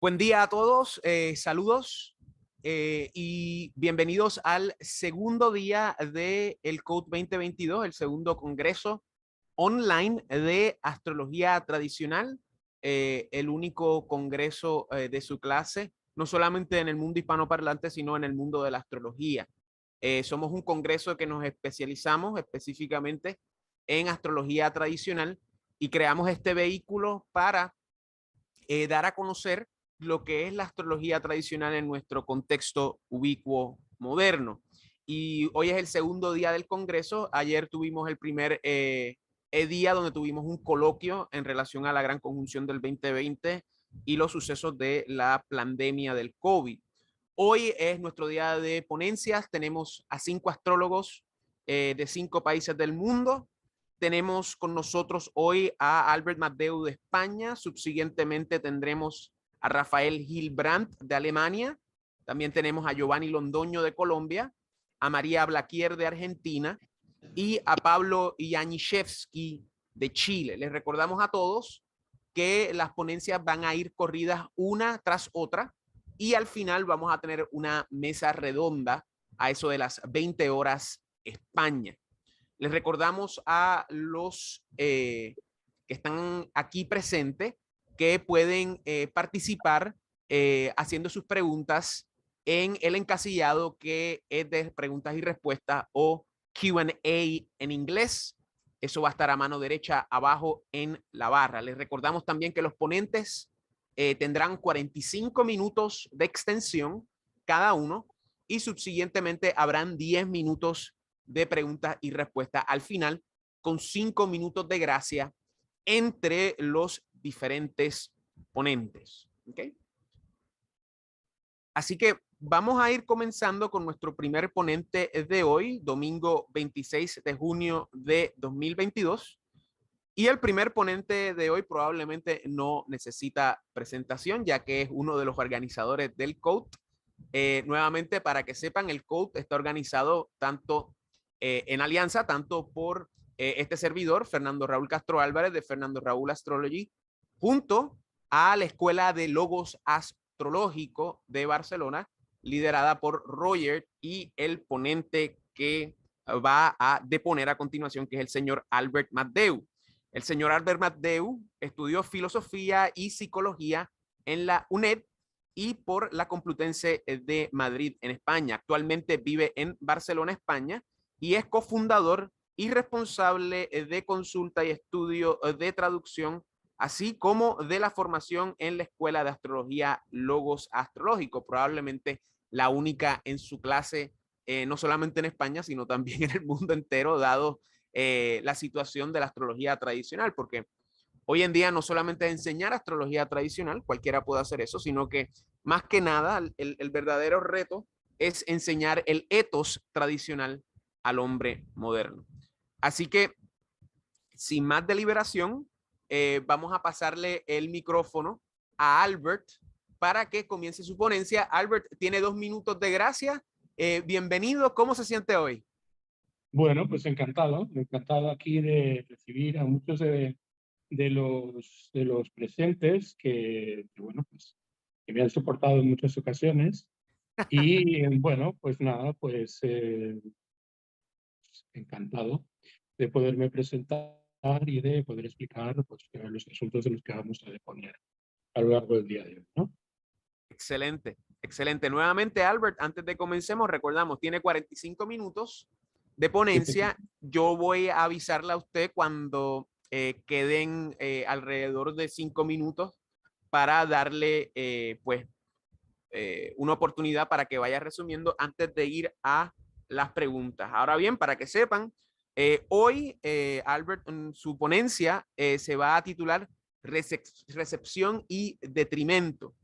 Buen día a todos, saludos y bienvenidos al segundo día del Code 2022, el segundo congreso online de astrología tradicional, el único congreso de su clase, no solamente en el mundo hispanoparlante, sino en el mundo de la astrología. Somos un congreso que nos especializamos específicamente en astrología tradicional y creamos este vehículo para dar a conocer lo que es la astrología tradicional en nuestro contexto ubicuo moderno. Y hoy es el segundo día del Congreso. Ayer tuvimos el primer día donde tuvimos un coloquio en relación a la gran conjunción del 2020 y los sucesos de la pandemia del COVID. Hoy es nuestro día de ponencias. Tenemos a 5 astrólogos de 5 países del mundo. Tenemos con nosotros hoy a Albert Matdeu de España. Subsiguientemente tendremos a Rafael Hilbrandt de Alemania. También tenemos a Giovanni Londoño de Colombia, a María Blaquier de Argentina y a Pablo Janiszewski de Chile. Les recordamos a todos que las ponencias van a ir corridas una tras otra y al final vamos a tener una mesa redonda a eso de las 20 horas España. Les recordamos a los que están aquí presentes que pueden participar haciendo sus preguntas en el encasillado que es de preguntas y respuestas o Q&A en inglés. Eso va a estar a mano derecha abajo en la barra. Les recordamos también que los ponentes tendrán 45 minutos de extensión cada uno y subsiguientemente habrán 10 minutos de preguntas y respuestas al final, con 5 minutos de gracia entre los diferentes ponentes. ¿Okay? Así que vamos a ir comenzando con nuestro primer ponente de hoy, domingo 26 de junio de 2022. Y el primer ponente de hoy probablemente no necesita presentación, ya que es uno de los organizadores del CODE. Nuevamente, para que sepan, el CODE está organizado tanto en alianza, tanto por este servidor, Fernando Raúl Castro Álvarez, de Fernando Raúl Astrology, junto a la Escuela de Logos Astrológico de Barcelona, liderada por Roger y el ponente que va a deponer a continuación, que es el señor Albert Matdeu. El señor Albert Matdeu estudió filosofía y psicología en la UNED y por la Complutense de Madrid en España. Actualmente vive en Barcelona, España, y es cofundador y responsable de consulta y estudio de traducción, así como de la formación en la Escuela de Astrología Logos Astrológico, probablemente la única en su clase, no solamente en España, sino también en el mundo entero, dado la situación de la astrología tradicional, porque hoy en día no solamente es enseñar astrología tradicional, cualquiera puede hacer eso, sino que más que nada el verdadero reto es enseñar el etos tradicional al hombre moderno. Así que, sin más deliberación, vamos a pasarle el micrófono a Albert para que comience su ponencia. Albert tiene 2 minutos de gracia. Bienvenido, ¿cómo se siente hoy? Bueno, pues encantado aquí de recibir a muchos de los presentes bueno, pues que me han soportado en muchas ocasiones. Y bueno, pues nada, pues encantado de poderme presentar y de poder explicar pues, los asuntos de los que vamos a deponer a lo largo del día de hoy, ¿no? Excelente, excelente. Nuevamente, Albert, antes de comencemos, recordamos, tiene 45 minutos de ponencia. Yo voy a avisarle a usted cuando queden alrededor de 5 minutos para darle una oportunidad para que vaya resumiendo antes de ir a las preguntas. Ahora bien, para que sepan, hoy Albert en su ponencia se va a titular Recepción y Detrimento,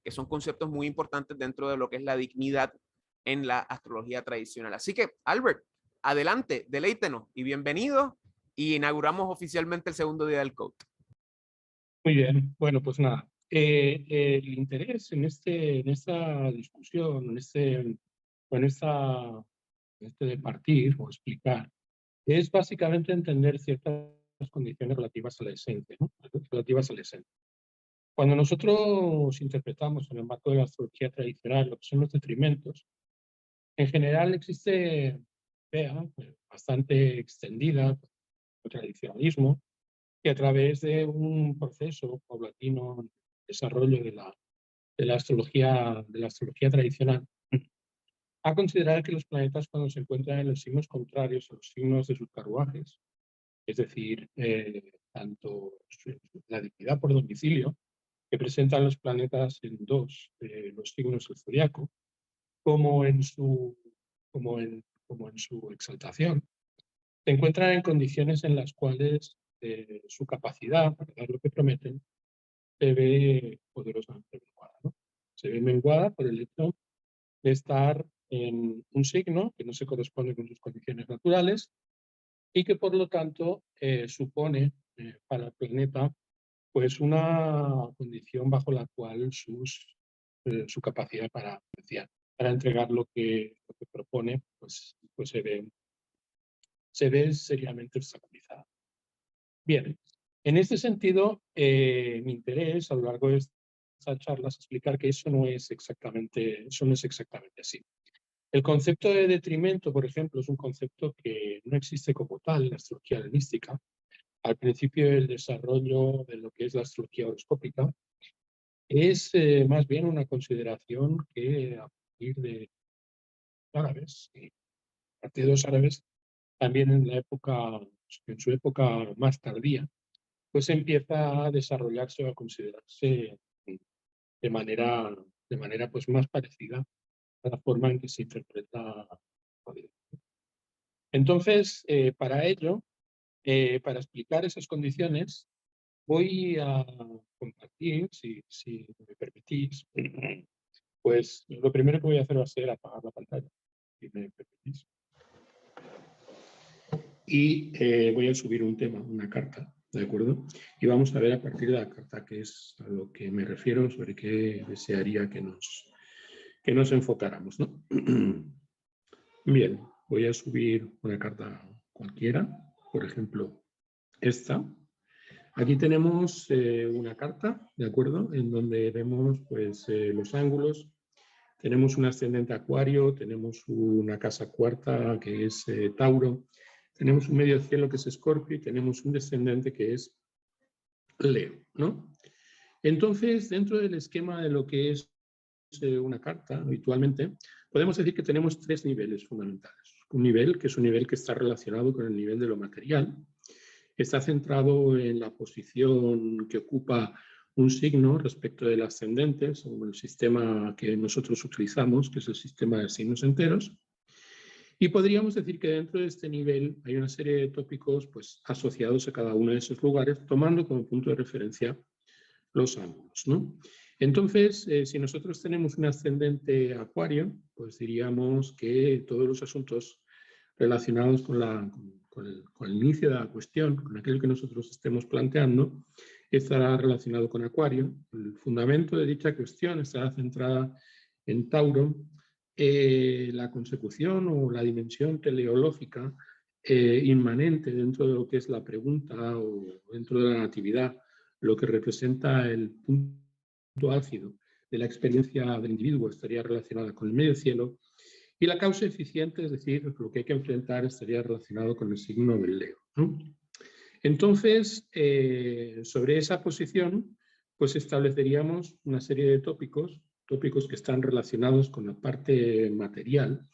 que son conceptos muy importantes dentro de lo que es la dignidad en la astrología tradicional. Así que, Albert, adelante, deleítenos y bienvenido. Y inauguramos oficialmente el segundo día del Code. Muy bien, bueno, pues nada. El interés en esta discusión, en esta de partir o explicar, es básicamente entender ciertas condiciones relativas a la esencia, ¿no? Relativas a la esencia. Cuando nosotros interpretamos en el marco de la astrología tradicional lo que son los detrimentos, en general existe idea bastante extendida, el tradicionalismo, que a través de un proceso paulatino de desarrollo de la astrología tradicional, a considerar que los planetas cuando se encuentran en los signos contrarios a los signos de sus carruajes, es decir, tanto la dignidad por domicilio que presentan los planetas en los signos del zodiaco, como en su, como en su exaltación, se encuentran en condiciones en las cuales su capacidad para dar lo que prometen se ve poderosamente menguada, ¿no? Se ve menguada por el hecho de estar en un signo que no se corresponde con sus condiciones naturales y que por lo tanto supone para el planeta pues una condición bajo la cual su capacidad para entregar lo que propone pues se ve seriamente obstaculizada. Bien, en este sentido, mi interés a lo largo de esta charla es explicar que eso no es exactamente así. El concepto de detrimento, por ejemplo, es un concepto que no existe como tal en la astrología helenística. Al principio del desarrollo de lo que es la astrología horoscópica, es más bien una consideración que a partir de árabes, y a partir de los árabes, también en su época más tardía, pues empieza a desarrollarse o a considerarse de manera pues más parecida a la forma en que se interpreta la vida. Entonces, para ello, para explicar esas condiciones, voy a compartir, si me permitís, pues lo primero que voy a hacer va a ser apagar la pantalla, si me permitís. Y voy a subir un tema, una carta, ¿de acuerdo? Y vamos a ver a partir de la carta qué es a lo que me refiero, sobre qué desearía que nos enfocáramos, ¿no? Bien, voy a subir una carta cualquiera, por ejemplo, esta. Aquí tenemos una carta, ¿de acuerdo? En donde vemos pues, los ángulos. Tenemos un ascendente Acuario, tenemos una casa cuarta que es Tauro, tenemos un medio cielo que es Escorpio y tenemos un descendente que es Leo, ¿no? Entonces, dentro del esquema de lo que es una carta, habitualmente, podemos decir que tenemos tres niveles fundamentales. Un nivel que es un nivel que está relacionado con el nivel de lo material, está centrado en la posición que ocupa un signo respecto del ascendente, según el sistema que nosotros utilizamos, que es el sistema de signos enteros. Y podríamos decir que dentro de este nivel hay una serie de tópicos pues, asociados a cada uno de esos lugares, tomando como punto de referencia los ángulos, ¿no? Entonces, si nosotros tenemos un ascendente Acuario, pues diríamos que todos los asuntos relacionados con el inicio de la cuestión, con aquello que nosotros estemos planteando, estará relacionado con Acuario. El fundamento de dicha cuestión estará centrada en Tauro. La consecución o la dimensión teleológica inmanente dentro de lo que es la pregunta o dentro de la natividad, lo que representa el punto álgido de la experiencia del individuo, estaría relacionada con el medio cielo, y la causa eficiente, es decir, lo que hay que enfrentar, estaría relacionado con el signo del Leo, ¿no? Entonces, sobre esa posición, pues estableceríamos una serie de tópicos que están relacionados con la parte material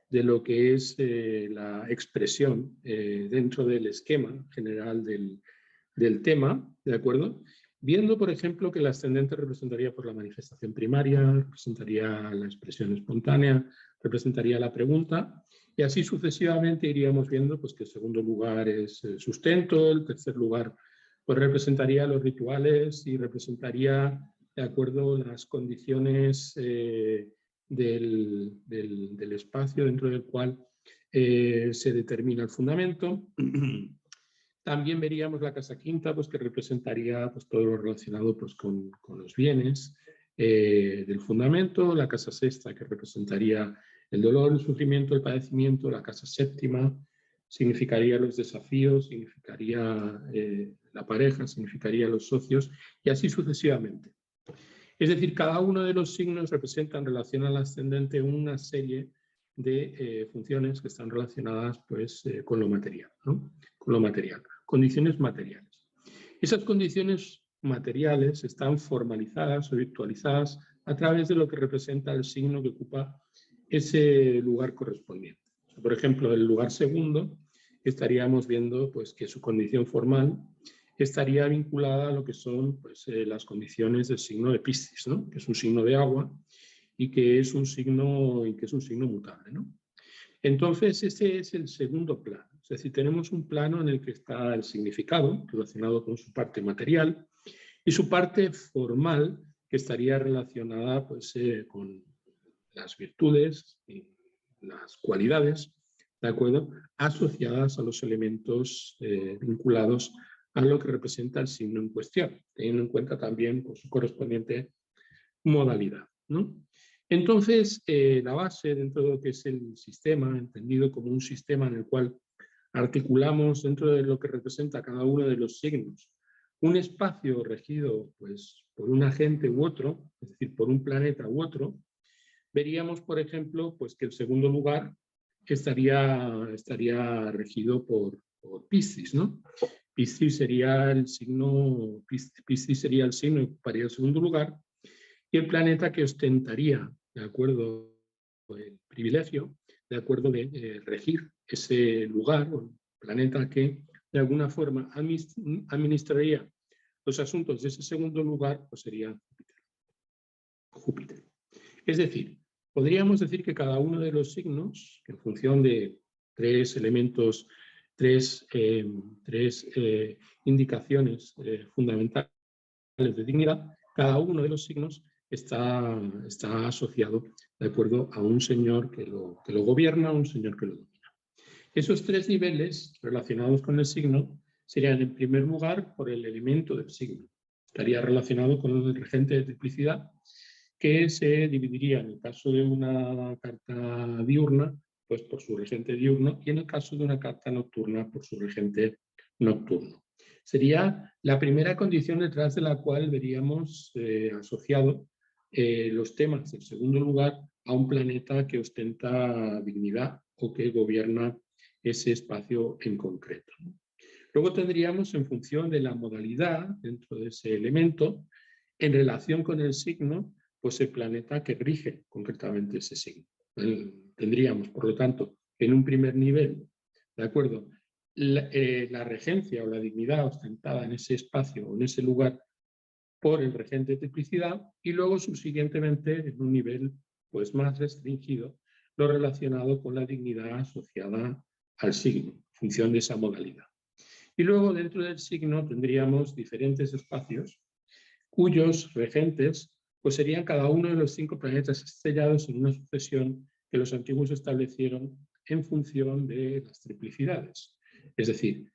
de lo que es la expresión dentro del esquema general del tema, ¿de acuerdo? Viendo, por ejemplo, que el ascendente representaría por la manifestación primaria, representaría la expresión espontánea, representaría la pregunta, y así sucesivamente iríamos viendo pues, que el segundo lugar es el sustento, el tercer lugar pues, representaría los rituales y representaría, de acuerdo, las condiciones del espacio dentro del cual se determina el fundamento. También veríamos la casa quinta, pues, que representaría pues, todo lo relacionado pues, con los bienes del fundamento, la casa sexta, que representaría el dolor, el sufrimiento, el padecimiento, la casa séptima, significaría los desafíos, significaría la pareja, significaría los socios, y así sucesivamente. Es decir, cada uno de los signos representa en relación al ascendente una serie de funciones que están relacionadas pues, con lo material, ¿no? Con lo material, condiciones materiales. Esas condiciones materiales están formalizadas o virtualizadas a través de lo que representa el signo que ocupa ese lugar correspondiente. Por ejemplo, el lugar segundo, estaríamos viendo pues, que su condición formal estaría vinculada a lo que son pues, las condiciones del signo de Piscis, ¿no? Que es un signo de agua y que es un signo mutable, ¿no? Entonces, ese es el segundo plano. Es decir, tenemos un plano en el que está el significado, relacionado con su parte material, y su parte formal, que estaría relacionada pues, con las virtudes y las cualidades, ¿de acuerdo?, asociadas a los elementos vinculados a lo que representa el signo en cuestión, teniendo en cuenta también pues, su correspondiente modalidad, ¿no? Entonces, la base dentro de lo que es el sistema, entendido como un sistema en el cual articulamos dentro de lo que representa cada uno de los signos un espacio regido pues, por un agente u otro, es decir, por un planeta u otro, veríamos, por ejemplo, pues, que el segundo lugar estaría regido por Piscis, ¿no? Piscis sería el signo que ocuparía el segundo lugar, y el planeta que ostentaría, de acuerdo el privilegio, de acuerdo de regir ese lugar, o el planeta que de alguna forma administraría los asuntos de ese segundo lugar, pues sería Júpiter. Es decir, podríamos decir que cada uno de los signos, en función de tres elementos, tres indicaciones fundamentales de dignidad, cada uno de los signos está asociado de acuerdo a un señor que lo gobierna, a un señor que lo domina. Esos tres niveles relacionados con el signo serían, en primer lugar, por el elemento del signo. Estaría relacionado con el regente de triplicidad, que se dividiría en el caso de una carta diurna, pues por su regente diurno, y en el caso de una carta nocturna, por su regente nocturno. Sería la primera condición detrás de la cual veríamos asociado los temas, en segundo lugar, a un planeta que ostenta dignidad o que gobierna ese espacio en concreto. Luego tendríamos, en función de la modalidad dentro de ese elemento, en relación con el signo, pues el planeta que rige concretamente ese signo. Tendríamos, por lo tanto, en un primer nivel, ¿de acuerdo?, la regencia o la dignidad ostentada en ese espacio o en ese lugar por el regente de triplicidad, y luego subsiguientemente en un nivel pues, más restringido, lo relacionado con la dignidad asociada al signo, en función de esa modalidad. Y luego dentro del signo tendríamos diferentes espacios cuyos regentes pues, serían cada uno de los 5 planetas estrellados en una sucesión que los antiguos establecieron en función de las triplicidades. Es decir,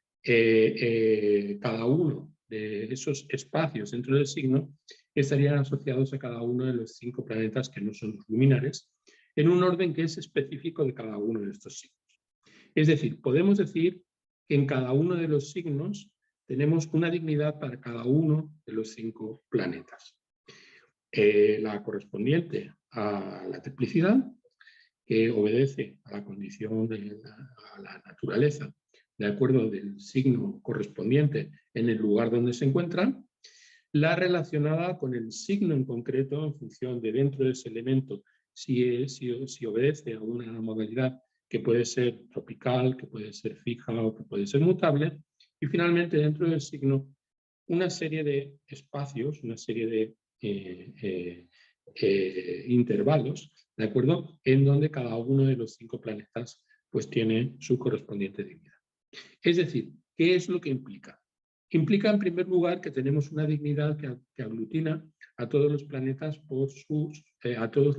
cada uno de esos espacios dentro del signo estarían asociados a cada uno de los 5 planetas que no son los luminares, en un orden que es específico de cada uno de estos signos. Es decir, podemos decir que en cada uno de los signos tenemos una dignidad para cada uno de los 5 planetas. La correspondiente a la triplicidad, que obedece a la condición a la naturaleza, de acuerdo del signo correspondiente en el lugar donde se encuentra, la relacionada con el signo en concreto en función de dentro de ese elemento, si obedece a una modalidad que puede ser tropical, que puede ser fija o que puede ser mutable, y finalmente dentro del signo una serie de espacios, una serie de intervalos, ¿de acuerdo?, en donde cada uno de los 5 planetas pues tiene su correspondiente dignidad. Es decir, ¿qué es lo que implica? Implica, en primer lugar, que tenemos una dignidad que aglutina a todos los planetas por sus, a todos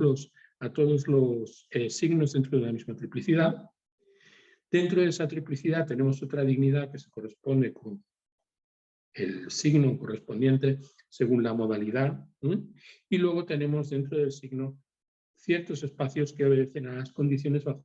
los signos dentro de la misma triplicidad. Dentro de esa triplicidad tenemos otra dignidad que se corresponde con el signo correspondiente según la modalidad, y luego tenemos dentro del signo ciertos espacios que obedecen a las condiciones bajo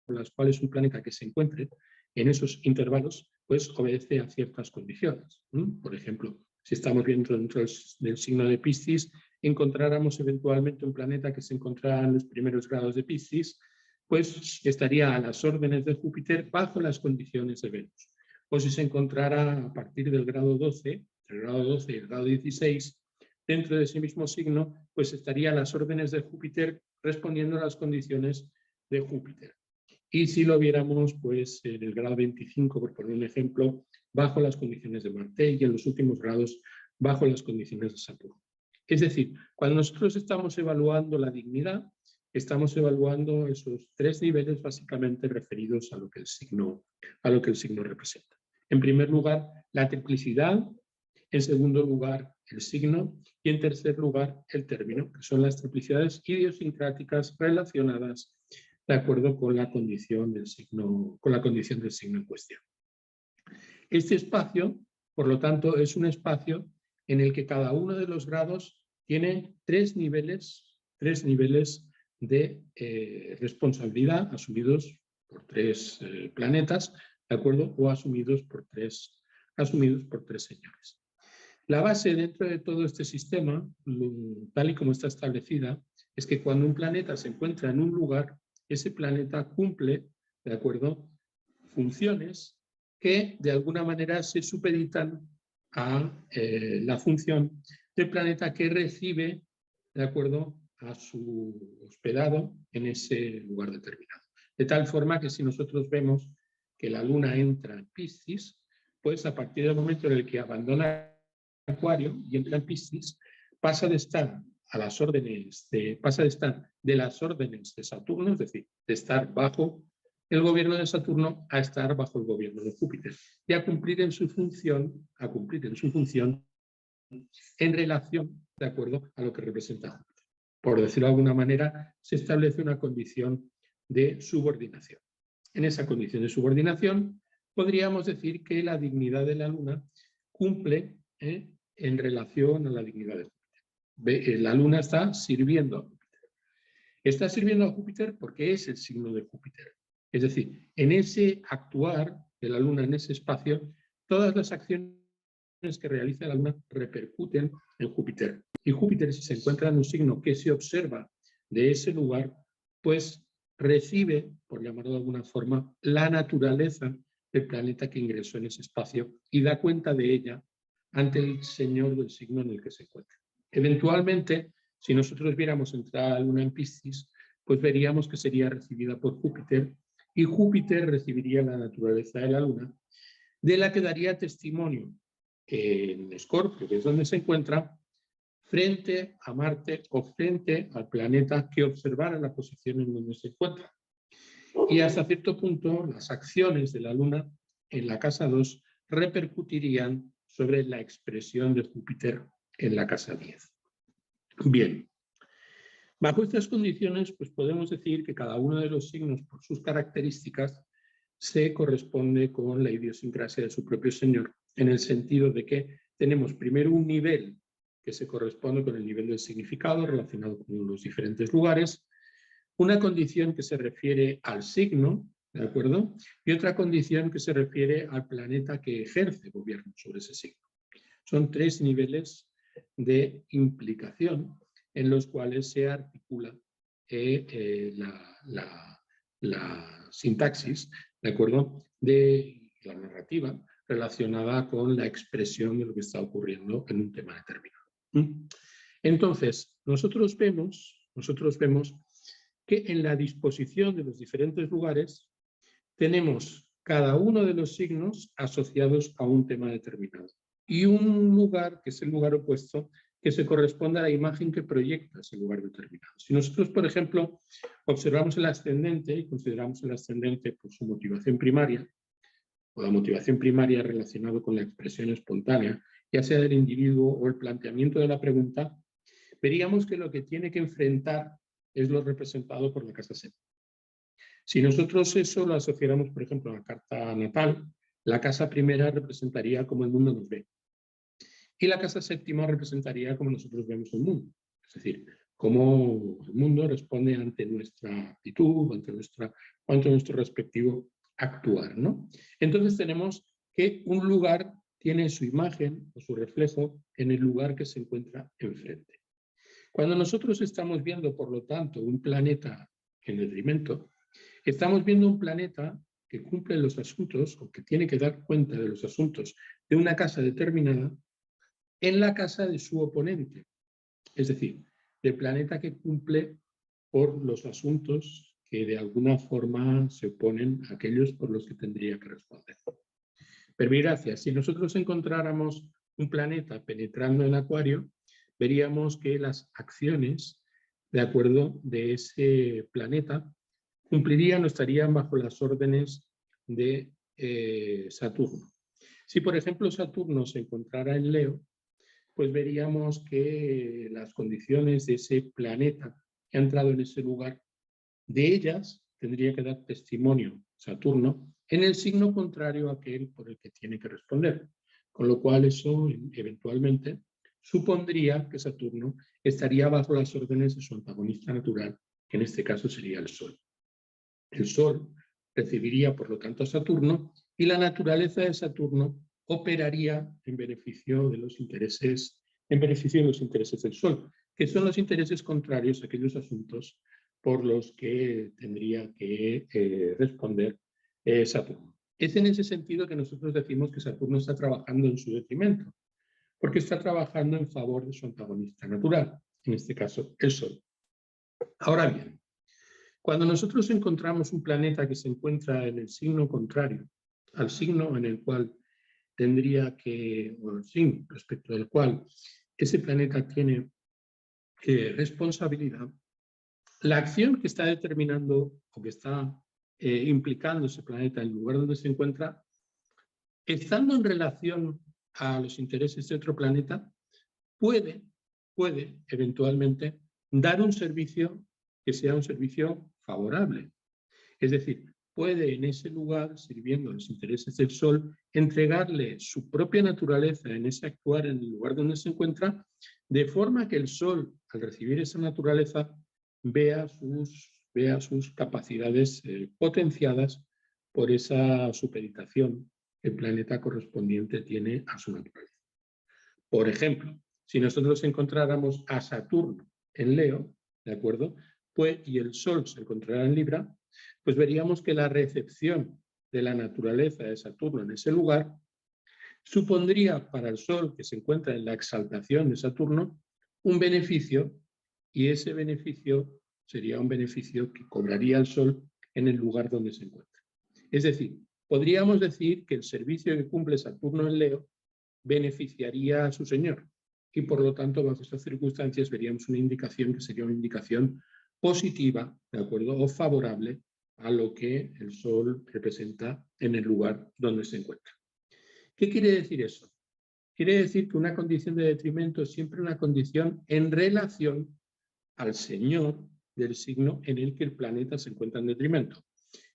las cuales un planeta que se encuentre en esos intervalos, pues obedece a ciertas condiciones. Por ejemplo, si estamos viendo dentro del signo de Piscis, encontráramos eventualmente un planeta que se encontrara en los primeros grados de Piscis, pues estaría a las órdenes de Júpiter bajo las condiciones de Venus. O si se encontrara a partir del grado 12, el grado 12 y el grado 16, dentro de ese mismo signo, pues estaría a las órdenes de Júpiter respondiendo a las condiciones de Júpiter. Y si lo viéramos, pues en el grado 25, por poner un ejemplo, bajo las condiciones de Marte y en los últimos grados bajo las condiciones de Saturno. Es decir, cuando nosotros estamos evaluando la dignidad, estamos evaluando esos tres niveles básicamente referidos a lo que el signo representa. En primer lugar, la triplicidad, en segundo lugar, el signo y en tercer lugar, el término, que son las triplicidades idiosincráticas relacionadas de acuerdo con la condición del signo en cuestión. Este espacio, por lo tanto, es un espacio en el que cada uno de los grados tiene tres niveles de responsabilidad asumidos por tres planetas, ¿de acuerdo? O asumidos por tres señores. La base dentro de todo este sistema, tal y como está establecida, es que cuando un planeta se encuentra en un lugar, ese planeta cumple, ¿de acuerdo?, funciones que de alguna manera se supeditan a la función del planeta que recibe, de acuerdo a su hospedado en ese lugar determinado. De tal forma que si nosotros vemos que la Luna entra en Piscis, pues a partir del momento en el que abandona Acuario y entra en Piscis, pasa de estar de las órdenes de Saturno, es decir, de estar bajo el gobierno de Saturno a estar bajo el gobierno de Júpiter y a cumplir en su función en relación, de acuerdo a lo que representa Júpiter. Por decirlo de alguna manera, se establece una condición de subordinación. En esa condición de subordinación, podríamos decir que la dignidad de la Luna cumple en relación a la dignidad de Júpiter. La Luna está sirviendo a Júpiter. Está sirviendo a Júpiter porque es el signo de Júpiter. Es decir, en ese actuar de la Luna en ese espacio, todas las acciones que realiza la Luna repercuten en Júpiter. Y Júpiter, si se encuentra en un signo que se observa de ese lugar, pues recibe, por llamarlo de alguna forma, la naturaleza del planeta que ingresó en ese espacio y da cuenta de ella ante el señor del signo en el que se encuentra. Eventualmente, si nosotros viéramos entrar a la Luna en Piscis, pues veríamos que sería recibida por Júpiter y Júpiter recibiría la naturaleza de la Luna, de la que daría testimonio en Escorpio, que es donde se encuentra, frente a Marte o frente al planeta que observara la posición en donde se encuentra. Y hasta cierto punto, las acciones de la Luna en la casa 2 repercutirían sobre la expresión de Júpiter en la casa 10. Bien, bajo estas condiciones, pues podemos decir que cada uno de los signos, por sus características, se corresponde con la idiosincrasia de su propio señor, en el sentido de que tenemos primero un nivel que se corresponde con el nivel del significado relacionado con los diferentes lugares, una condición que se refiere al signo, ¿de acuerdo? Y otra condición que se refiere al planeta que ejerce gobierno sobre ese signo. Son tres niveles de implicación en los cuales se articula la sintaxis, ¿de acuerdo?, de la narrativa relacionada con la expresión de lo que está ocurriendo en un tema determinado. Entonces, nosotros vemos que en la disposición de los diferentes lugares tenemos cada uno de los signos asociados a un tema determinado y un lugar, que es el lugar opuesto, que se corresponde a la imagen que proyecta ese lugar determinado. Si nosotros, por ejemplo, observamos el ascendente y consideramos el ascendente por su motivación primaria, o la motivación primaria relacionada con la expresión espontánea, ya sea del individuo o el planteamiento de la pregunta, veríamos que lo que tiene que enfrentar es lo representado por la casa séptima. Si nosotros eso lo asociáramos, por ejemplo, a la carta natal, la casa primera representaría cómo el mundo nos ve. Y la casa séptima representaría cómo nosotros vemos el mundo. Es decir, cómo el mundo responde ante nuestra actitud, ante nuestro respectivo actuar, ¿no? Entonces tenemos que un lugar tiene su imagen o su reflejo en el lugar que se encuentra enfrente. Cuando nosotros estamos viendo, por lo tanto, un planeta en detrimento, estamos viendo un planeta que cumple los asuntos o que tiene que dar cuenta de los asuntos de una casa determinada en la casa de su oponente. Es decir, del planeta que cumple por los asuntos que de alguna forma se oponen a aquellos por los que tendría que responder. Pero gracias, si nosotros encontráramos un planeta penetrando en Acuario, veríamos que las acciones de acuerdo de ese planeta cumplirían o estarían bajo las órdenes de Saturno. Si, por ejemplo, Saturno se encontrara en Leo, pues veríamos que las condiciones de ese planeta que ha entrado en ese lugar, de ellas tendría que dar testimonio Saturno en el signo contrario a aquel por el que tiene que responder. Con lo cual eso eventualmente supondría que Saturno estaría bajo las órdenes de su antagonista natural, que en este caso sería el Sol. El Sol recibiría, por lo tanto, a Saturno y la naturaleza de Saturno operaría en beneficio de los intereses, del Sol, que son los intereses contrarios a aquellos asuntos por los que tendría que responder Saturno. Es en ese sentido que nosotros decimos que Saturno está trabajando en su detrimento, porque está trabajando en favor de su antagonista natural, en este caso el Sol. Ahora bien, cuando nosotros encontramos un planeta que se encuentra en el signo contrario al signo en el cual tendría que, o el signo respecto del cual ese planeta tiene responsabilidad, la acción que está determinando o que está implicando ese planeta en el lugar donde se encuentra, estando en relación a los intereses de otro planeta, puede eventualmente dar un servicio que sea un servicio favorable. Es decir, puede en ese lugar, sirviendo los intereses del Sol, entregarle su propia naturaleza en ese actuar en el lugar donde se encuentra, de forma que el Sol, al recibir esa naturaleza, vea sus capacidades potenciadas por esa supeditación que el planeta correspondiente tiene a su naturaleza. Por ejemplo, si nosotros encontráramos a Saturno en Leo, ¿de acuerdo? Pues, y el Sol se encontrara en Libra, pues veríamos que la recepción de la naturaleza de Saturno en ese lugar supondría para el Sol, que se encuentra en la exaltación de Saturno, un beneficio, y ese beneficio sería un beneficio que cobraría el Sol en el lugar donde se encuentra. Es decir, podríamos decir que el servicio que cumple Saturno en Leo beneficiaría a su señor, y por lo tanto, bajo estas circunstancias, veríamos una indicación que sería una indicación positiva, ¿de acuerdo? O favorable a lo que el Sol representa en el lugar donde se encuentra. ¿Qué quiere decir eso? Quiere decir que una condición de detrimento es siempre una condición en relación al señor del signo en el que el planeta se encuentra en detrimento.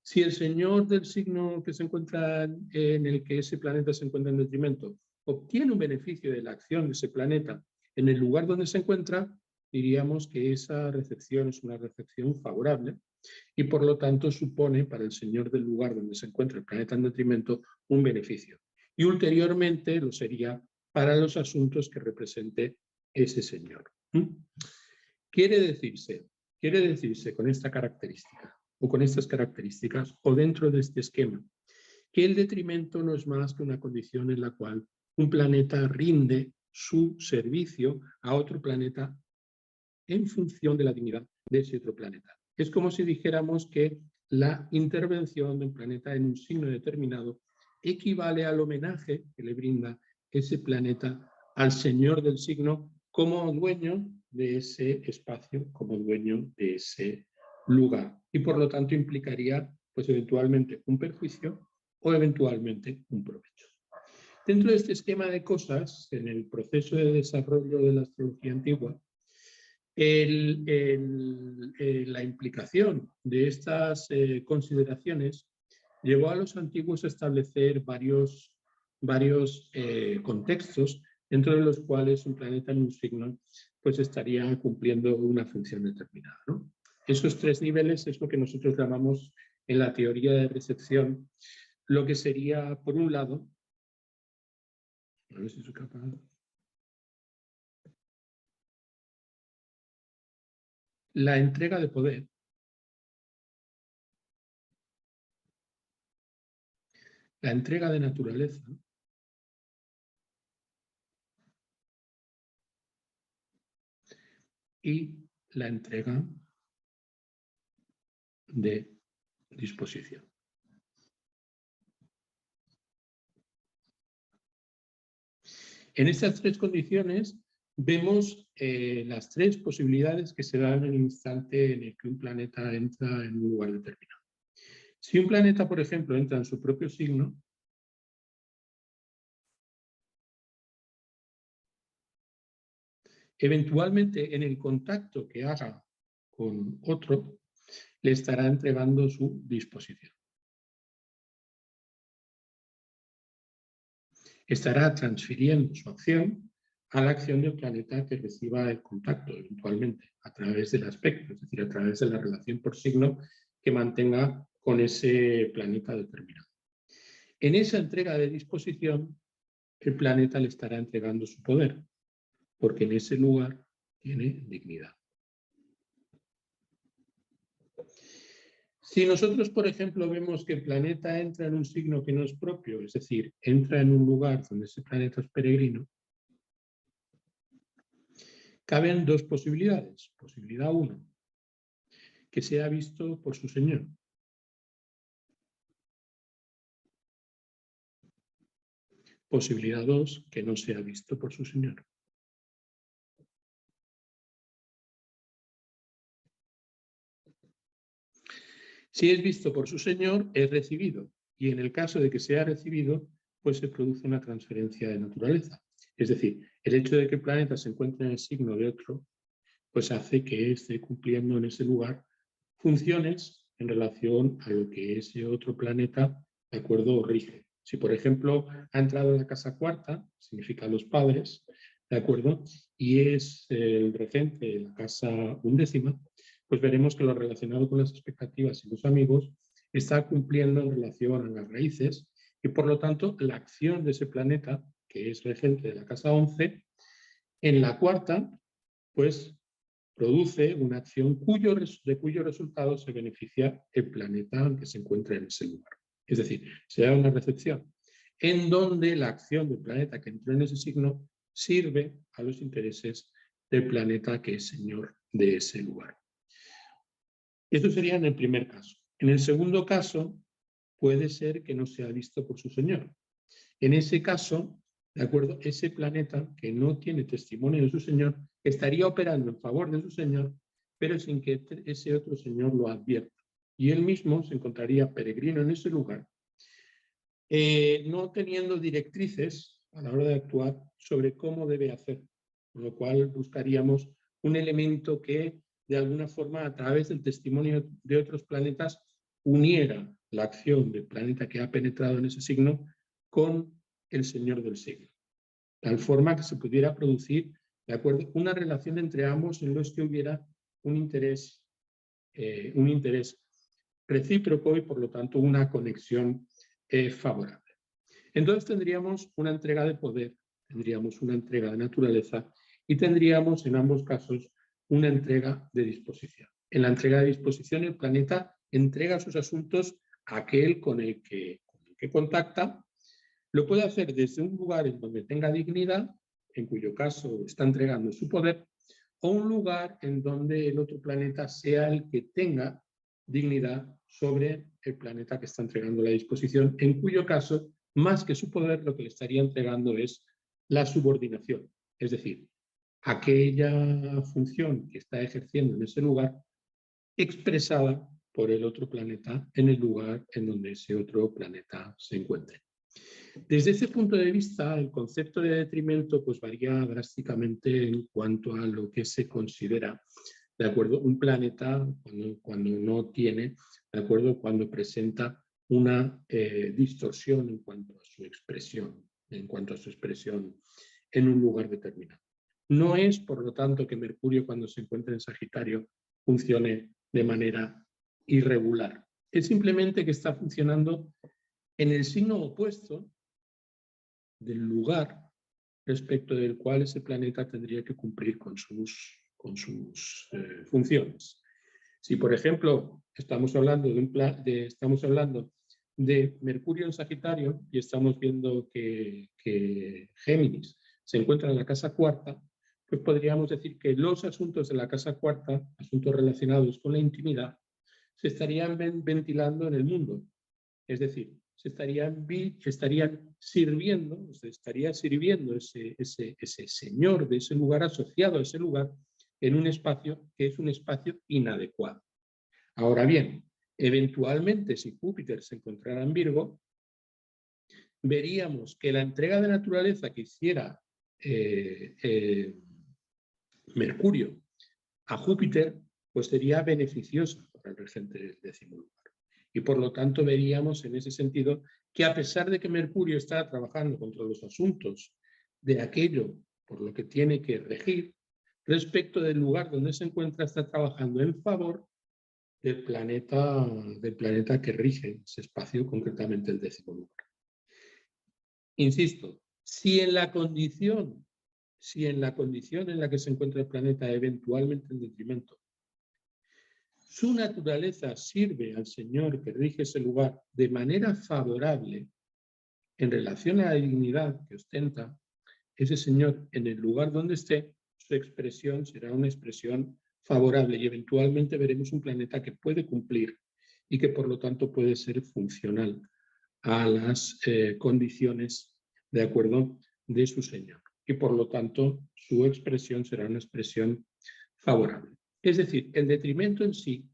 Si el señor del signo que se encuentra en el que ese planeta se encuentra en detrimento obtiene un beneficio de la acción de ese planeta en el lugar donde se encuentra, diríamos que esa recepción es una recepción favorable y por lo tanto supone para el señor del lugar donde se encuentra el planeta en detrimento un beneficio. Y ulteriormente lo sería para los asuntos que represente ese señor. Quiere decirse con esta característica o con estas características o dentro de este esquema que el detrimento no es más que una condición en la cual un planeta rinde su servicio a otro planeta en función de la dignidad de ese otro planeta. Es como si dijéramos que la intervención de un planeta en un signo determinado equivale al homenaje que le brinda ese planeta al señor del signo como dueño de ese espacio, como dueño de ese lugar. Y por lo tanto implicaría pues eventualmente un perjuicio o eventualmente un provecho. Dentro de este esquema de cosas, en el proceso de desarrollo de la astrología antigua, la implicación de estas consideraciones llevó a los antiguos a establecer varios contextos dentro de los cuales un planeta en un signo pues estaría cumpliendo una función determinada, ¿no? Esos tres niveles es lo que nosotros llamamos en la teoría de recepción lo que sería, por un lado, a ver si soy capaz. La entrega de poder la entrega de naturaleza y la entrega de disposición. En estas tres condiciones vemos las tres posibilidades que se dan en el instante en el que un planeta entra en un lugar determinado. Si un planeta, por ejemplo, entra en su propio signo, eventualmente en el contacto que haga con otro, le estará entregando su disposición. Estará transfiriendo su acción a la acción del planeta que reciba el contacto, eventualmente, a través del aspecto, es decir, a través de la relación por signo que mantenga con ese planeta determinado. En esa entrega de disposición, el planeta le estará entregando su poder, porque en ese lugar tiene dignidad. Si nosotros, por ejemplo, vemos que el planeta entra en un signo que no es propio, es decir, entra en un lugar donde ese planeta es peregrino, caben dos posibilidades. Posibilidad 1, que sea visto por su señor. Posibilidad 2, que no sea visto por su señor. Si es visto por su señor, es recibido. Y en el caso de que sea recibido, pues se produce una transferencia de naturaleza. Es decir, el hecho de que el planeta se encuentre en el signo de otro, pues hace que esté cumpliendo en ese lugar funciones en relación a lo que ese otro planeta, de acuerdo, rige. Si, por ejemplo, ha entrado en la casa cuarta, significa los padres, de acuerdo, y es el regente de la casa undécima, pues veremos que lo relacionado con las expectativas y los amigos está cumpliendo en relación a las raíces y, por lo tanto, la acción de ese planeta, que es regente de la casa 11, en la cuarta, pues produce una acción de cuyo resultado se beneficia el planeta que se encuentra en ese lugar. Es decir, se da una recepción en donde la acción del planeta que entró en ese signo sirve a los intereses del planeta que es señor de ese lugar. Esto sería en el primer caso. En el segundo caso, puede ser que no sea visto por su señor. En ese caso, de acuerdo, ese planeta que no tiene testimonio de su señor estaría operando en favor de su señor, pero sin que ese otro señor lo advierta. Y él mismo se encontraría peregrino en ese lugar, no teniendo directrices a la hora de actuar sobre cómo debe hacer, con lo cual buscaríamos un elemento que de alguna forma a través del testimonio de otros planetas uniera la acción del planeta que ha penetrado en ese signo con el señor del signo, tal forma que se pudiera producir, de acuerdo, una relación entre ambos en los que hubiera un interés recíproco y por lo tanto una conexión favorable. Entonces tendríamos una entrega de poder, tendríamos una entrega de naturaleza y tendríamos en ambos casos una entrega de disposición. En la entrega de disposición el planeta entrega sus asuntos a aquel con el que contacta. Lo puede hacer desde un lugar en donde tenga dignidad, en cuyo caso está entregando su poder, o un lugar en donde el otro planeta sea el que tenga dignidad sobre el planeta que está entregando la disposición, en cuyo caso, más que su poder, lo que le estaría entregando es la subordinación, es decir, aquella función que está ejerciendo en ese lugar expresada por el otro planeta en el lugar en donde ese otro planeta se encuentre. Desde ese punto de vista, el concepto de detrimento pues, varía drásticamente en cuanto a lo que se considera, ¿de acuerdo? Un planeta cuando no tiene, ¿de acuerdo? Cuando presenta una distorsión en cuanto a su expresión, en un lugar determinado. No es, por lo tanto, que Mercurio cuando se encuentra en Sagitario funcione de manera irregular, es simplemente que está funcionando en el signo opuesto del lugar respecto del cual ese planeta tendría que cumplir con sus funciones. Si, por ejemplo, estamos hablando de Mercurio en Sagitario y estamos viendo que Géminis se encuentra en la casa cuarta, pues podríamos decir que los asuntos de la casa cuarta, asuntos relacionados con la intimidad, se estarían ventilando en el mundo. Es decir, se estaría sirviendo ese señor de ese lugar, asociado a ese lugar, en un espacio que es un espacio inadecuado. Ahora bien, eventualmente, si Júpiter se encontrara en Virgo, veríamos que la entrega de naturaleza que hiciera Mercurio a Júpiter, pues sería beneficiosa para el regente del 10º lugar. Y por lo tanto veríamos en ese sentido que, a pesar de que Mercurio está trabajando contra los asuntos de aquello por lo que tiene que regir, respecto del lugar donde se encuentra, está trabajando en favor del planeta que rige ese espacio, concretamente el 10º lugar. Insisto, si en la condición en la que se encuentra el planeta, eventualmente en detrimento, su naturaleza sirve al Señor que rige ese lugar de manera favorable en relación a la dignidad que ostenta ese Señor en el lugar donde esté, su expresión será una expresión favorable y eventualmente veremos un planeta que puede cumplir y que por lo tanto puede ser funcional a las condiciones de acuerdo de su Señor. Y por lo tanto su expresión será una expresión favorable. Es decir, el detrimento en sí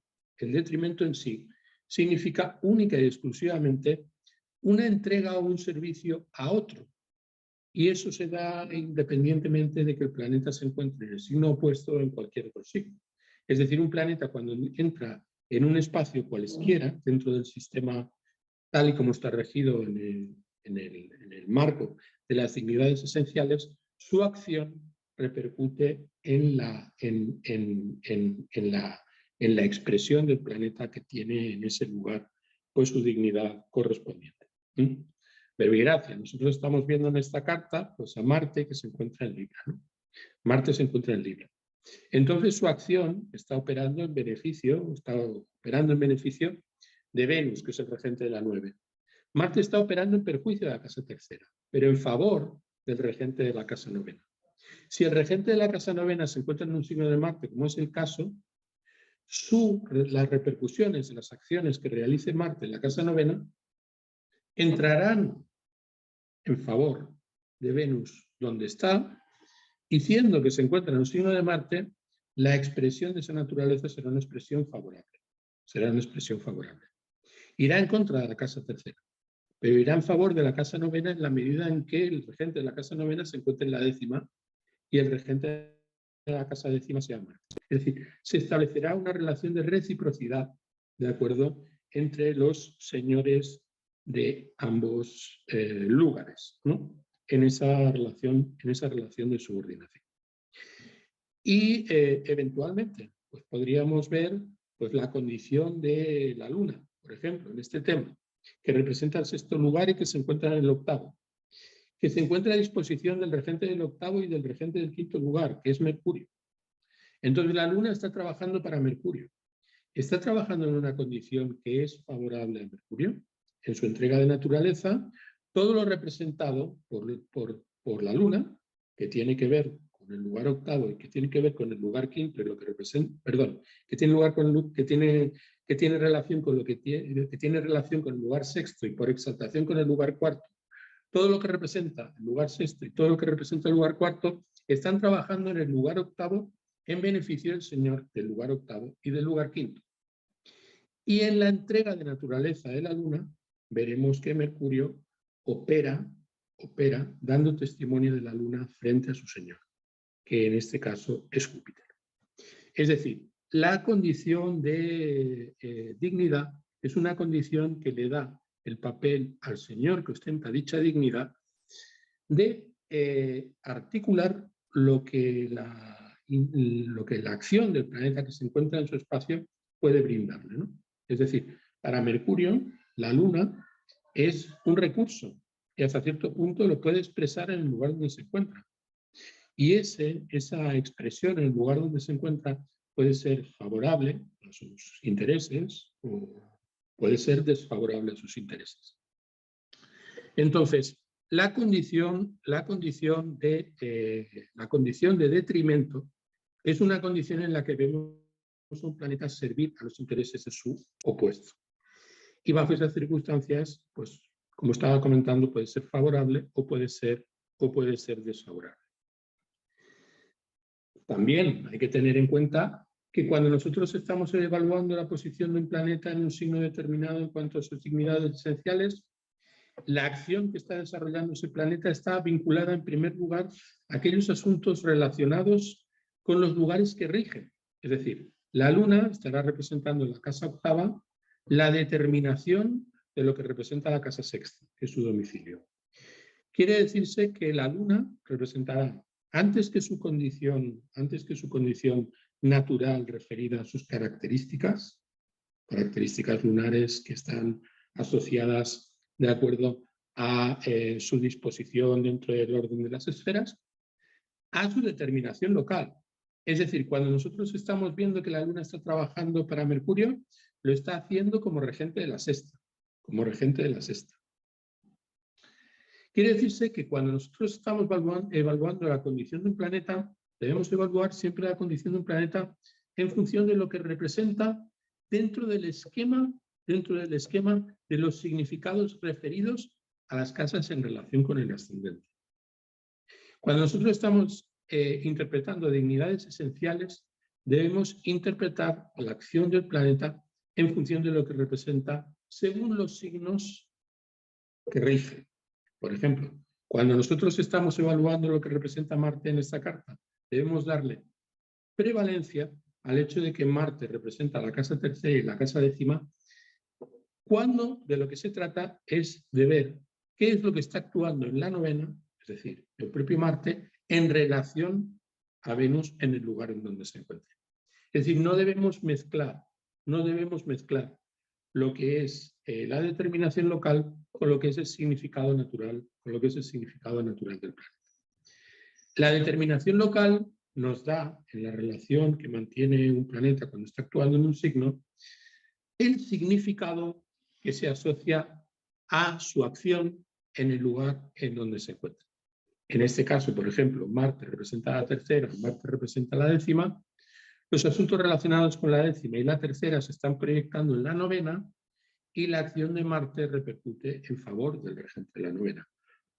significa única y exclusivamente una entrega o un servicio a otro. Y eso se da independientemente de que el planeta se encuentre en el signo opuesto o en cualquier otro signo. Es decir, un planeta cuando entra en un espacio cualesquiera dentro del sistema tal y como está regido en el marco de las dignidades esenciales, su acción repercute en la expresión del planeta que tiene en ese lugar pues su dignidad correspondiente. Verbigracia. Nosotros estamos viendo en esta carta pues, a Marte que se encuentra en Libra. ¿no? Marte se encuentra en Libra. Entonces su acción está operando en beneficio de Venus, que es el regente de la 9. Marte está operando en perjuicio de la casa tercera, pero en favor del regente de la casa novena. Si el regente de la casa novena se encuentra en un signo de Marte, como es el caso, las repercusiones de las acciones que realice Marte en la casa novena entrarán en favor de Venus donde está, y siendo que se encuentra en un signo de Marte, la expresión de esa naturaleza será una expresión favorable. Será una expresión favorable. Irá en contra de la casa tercera, pero irá en favor de la casa novena en la medida en que el regente de la casa novena se encuentre en la 10ª y el regente de la casa 10ª sea Marte. Es decir, se establecerá una relación de reciprocidad, ¿de acuerdo?, entre los señores de ambos lugares, ¿no? en esa relación de subordinación. Y eventualmente pues podríamos ver pues, la condición de la Luna, por ejemplo, en este tema, que representa el 6º lugar y que se encuentra en el 8º, que se encuentra a disposición del regente del 8º y del regente del 5º lugar, que es Mercurio. Entonces la Luna está trabajando para Mercurio. Está trabajando en una condición que es favorable a Mercurio, en su entrega de naturaleza, todo lo representado por la Luna, que tiene que ver con el lugar 8º y que tiene que ver con el lugar 5º, y lo que representa, perdón, que tiene relación con lo que tiene relación con el lugar 6º y por exaltación con el lugar 4º. Todo lo que representa el lugar 6º y todo lo que representa el lugar 4º están trabajando en el lugar 8º en beneficio del Señor del lugar 8º y del lugar 5º. Y en la entrega de naturaleza de la Luna, veremos que Mercurio opera dando testimonio de la Luna frente a su Señor, que en este caso es Júpiter. Es decir, la condición de dignidad es una condición que le da el papel al Señor que ostenta dicha dignidad de articular lo que la acción del planeta que se encuentra en su espacio puede brindarle, ¿no? Es decir, Para Mercurio, la Luna es un recurso y hasta cierto punto lo puede expresar en el lugar donde se encuentra. Y esa expresión en el lugar donde se encuentra puede ser favorable a sus intereses o puede ser desfavorable a sus intereses. Entonces, la condición de detrimento es una condición en la que vemos a un planeta servir a los intereses de su opuesto. Y bajo esas circunstancias, pues, como estaba comentando, puede ser favorable o puede ser desfavorable. También hay que tener en cuenta que cuando nosotros estamos evaluando la posición de un planeta en un signo determinado en cuanto a sus dignidades esenciales, la acción que está desarrollando ese planeta está vinculada en primer lugar a aquellos asuntos relacionados con los lugares que rigen. Es decir, la Luna estará representando en la casa octava la determinación de lo que representa la casa sexta, que es su domicilio. Quiere decirse que la Luna representará, antes que su condición natural referida a sus características lunares que están asociadas de acuerdo a su disposición dentro del orden de las esferas, a su determinación local. Es decir, cuando nosotros estamos viendo que la Luna está trabajando para Mercurio, lo está haciendo como regente de la sexta, Quiere decirse que cuando nosotros estamos evaluando la condición de un planeta, debemos evaluar siempre la condición de un planeta en función de lo que representa dentro del esquema de los significados referidos a las casas en relación con el ascendente. Cuando nosotros estamos interpretando dignidades esenciales, debemos interpretar la acción del planeta en función de lo que representa según los signos que rigen. Por ejemplo, cuando nosotros estamos evaluando lo que representa Marte en esta carta, debemos darle prevalencia al hecho de que Marte representa la casa tercera y la casa décima, cuando de lo que se trata es de ver qué es lo que está actuando en la novena, es decir, el propio Marte, en relación a Venus en el lugar en donde se encuentra. Es decir, no debemos mezclar lo que es la determinación local con lo que es el significado natural, del planeta. La determinación local nos da, en la relación que mantiene un planeta cuando está actuando en un signo, el significado que se asocia a su acción en el lugar en donde se encuentra. En este caso, por ejemplo, Marte representa la tercera, Marte representa la décima. Los asuntos relacionados con la décima y la tercera se están proyectando en la novena y la acción de Marte repercute en favor del regente de la novena.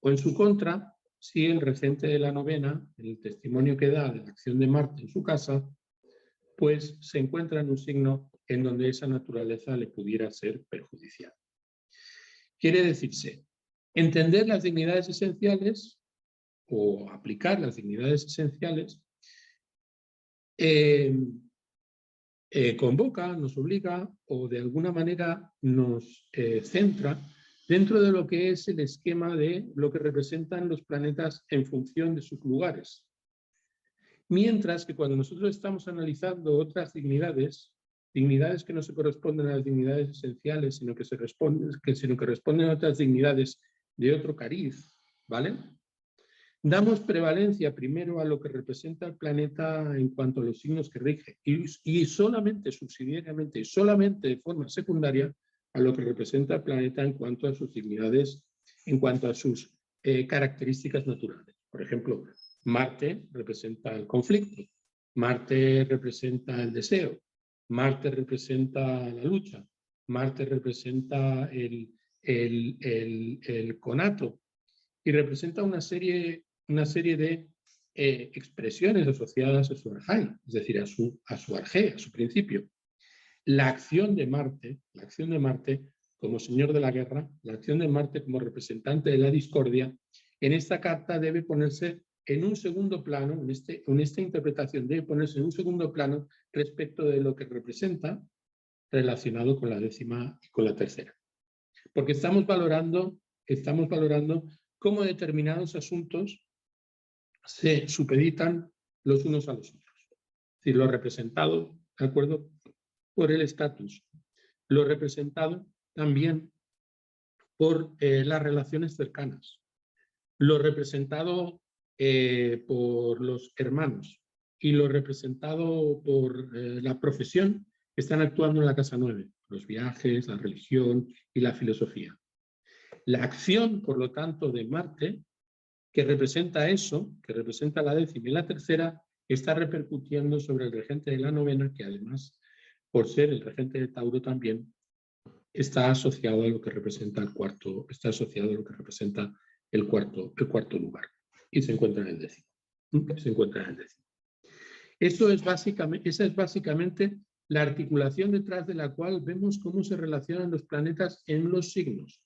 O en su contra, si el regente de la novena, en el testimonio que da de la acción de Marte en su casa, pues se encuentra en un signo en donde esa naturaleza le pudiera ser perjudicial. Quiere decirse, entender las dignidades esenciales o aplicar las dignidades esenciales convoca, nos obliga o de alguna manera nos centra dentro de lo que es el esquema de lo que representan los planetas en función de sus lugares. Mientras que cuando nosotros estamos analizando otras dignidades que no se corresponden a las dignidades esenciales, sino que responden a otras dignidades de otro cariz, ¿vale? Damos prevalencia primero a lo que representa el planeta en cuanto a los signos que rige y solamente subsidiariamente y solamente de forma secundaria a lo que representa el planeta en cuanto a sus dignidades, en cuanto a sus características naturales. Por ejemplo, Marte representa el conflicto, Marte representa el deseo, Marte representa la lucha, Marte representa el conato y representa una serie de expresiones asociadas a su arjai, es decir, a su arjé, a su principio. La acción de Marte como señor de la guerra, la acción de Marte como representante de la discordia, en esta carta debe ponerse en un segundo plano, en esta interpretación debe ponerse en un segundo plano respecto de lo que representa relacionado con la décima y con la tercera. Porque estamos valorando cómo determinados asuntos se supeditan los unos a los otros. Es decir, lo representado, ¿de acuerdo?, por el estatus lo representado también por las relaciones cercanas, lo representado por los hermanos y lo representado por la profesión que están actuando en la casa 9, los viajes, la religión y la filosofía. La acción, por lo tanto, de Marte, que representa eso, que representa la décima y la tercera, está repercutiendo sobre el regente de la novena, que además, por ser el regente de Tauro también, está asociado a lo que representa el cuarto, está asociado a lo que representa el cuarto lugar. Y se encuentra en el décimo. Se encuentra en el décimo. Esa es básicamente la articulación detrás de la cual vemos cómo se relacionan los planetas en los signos,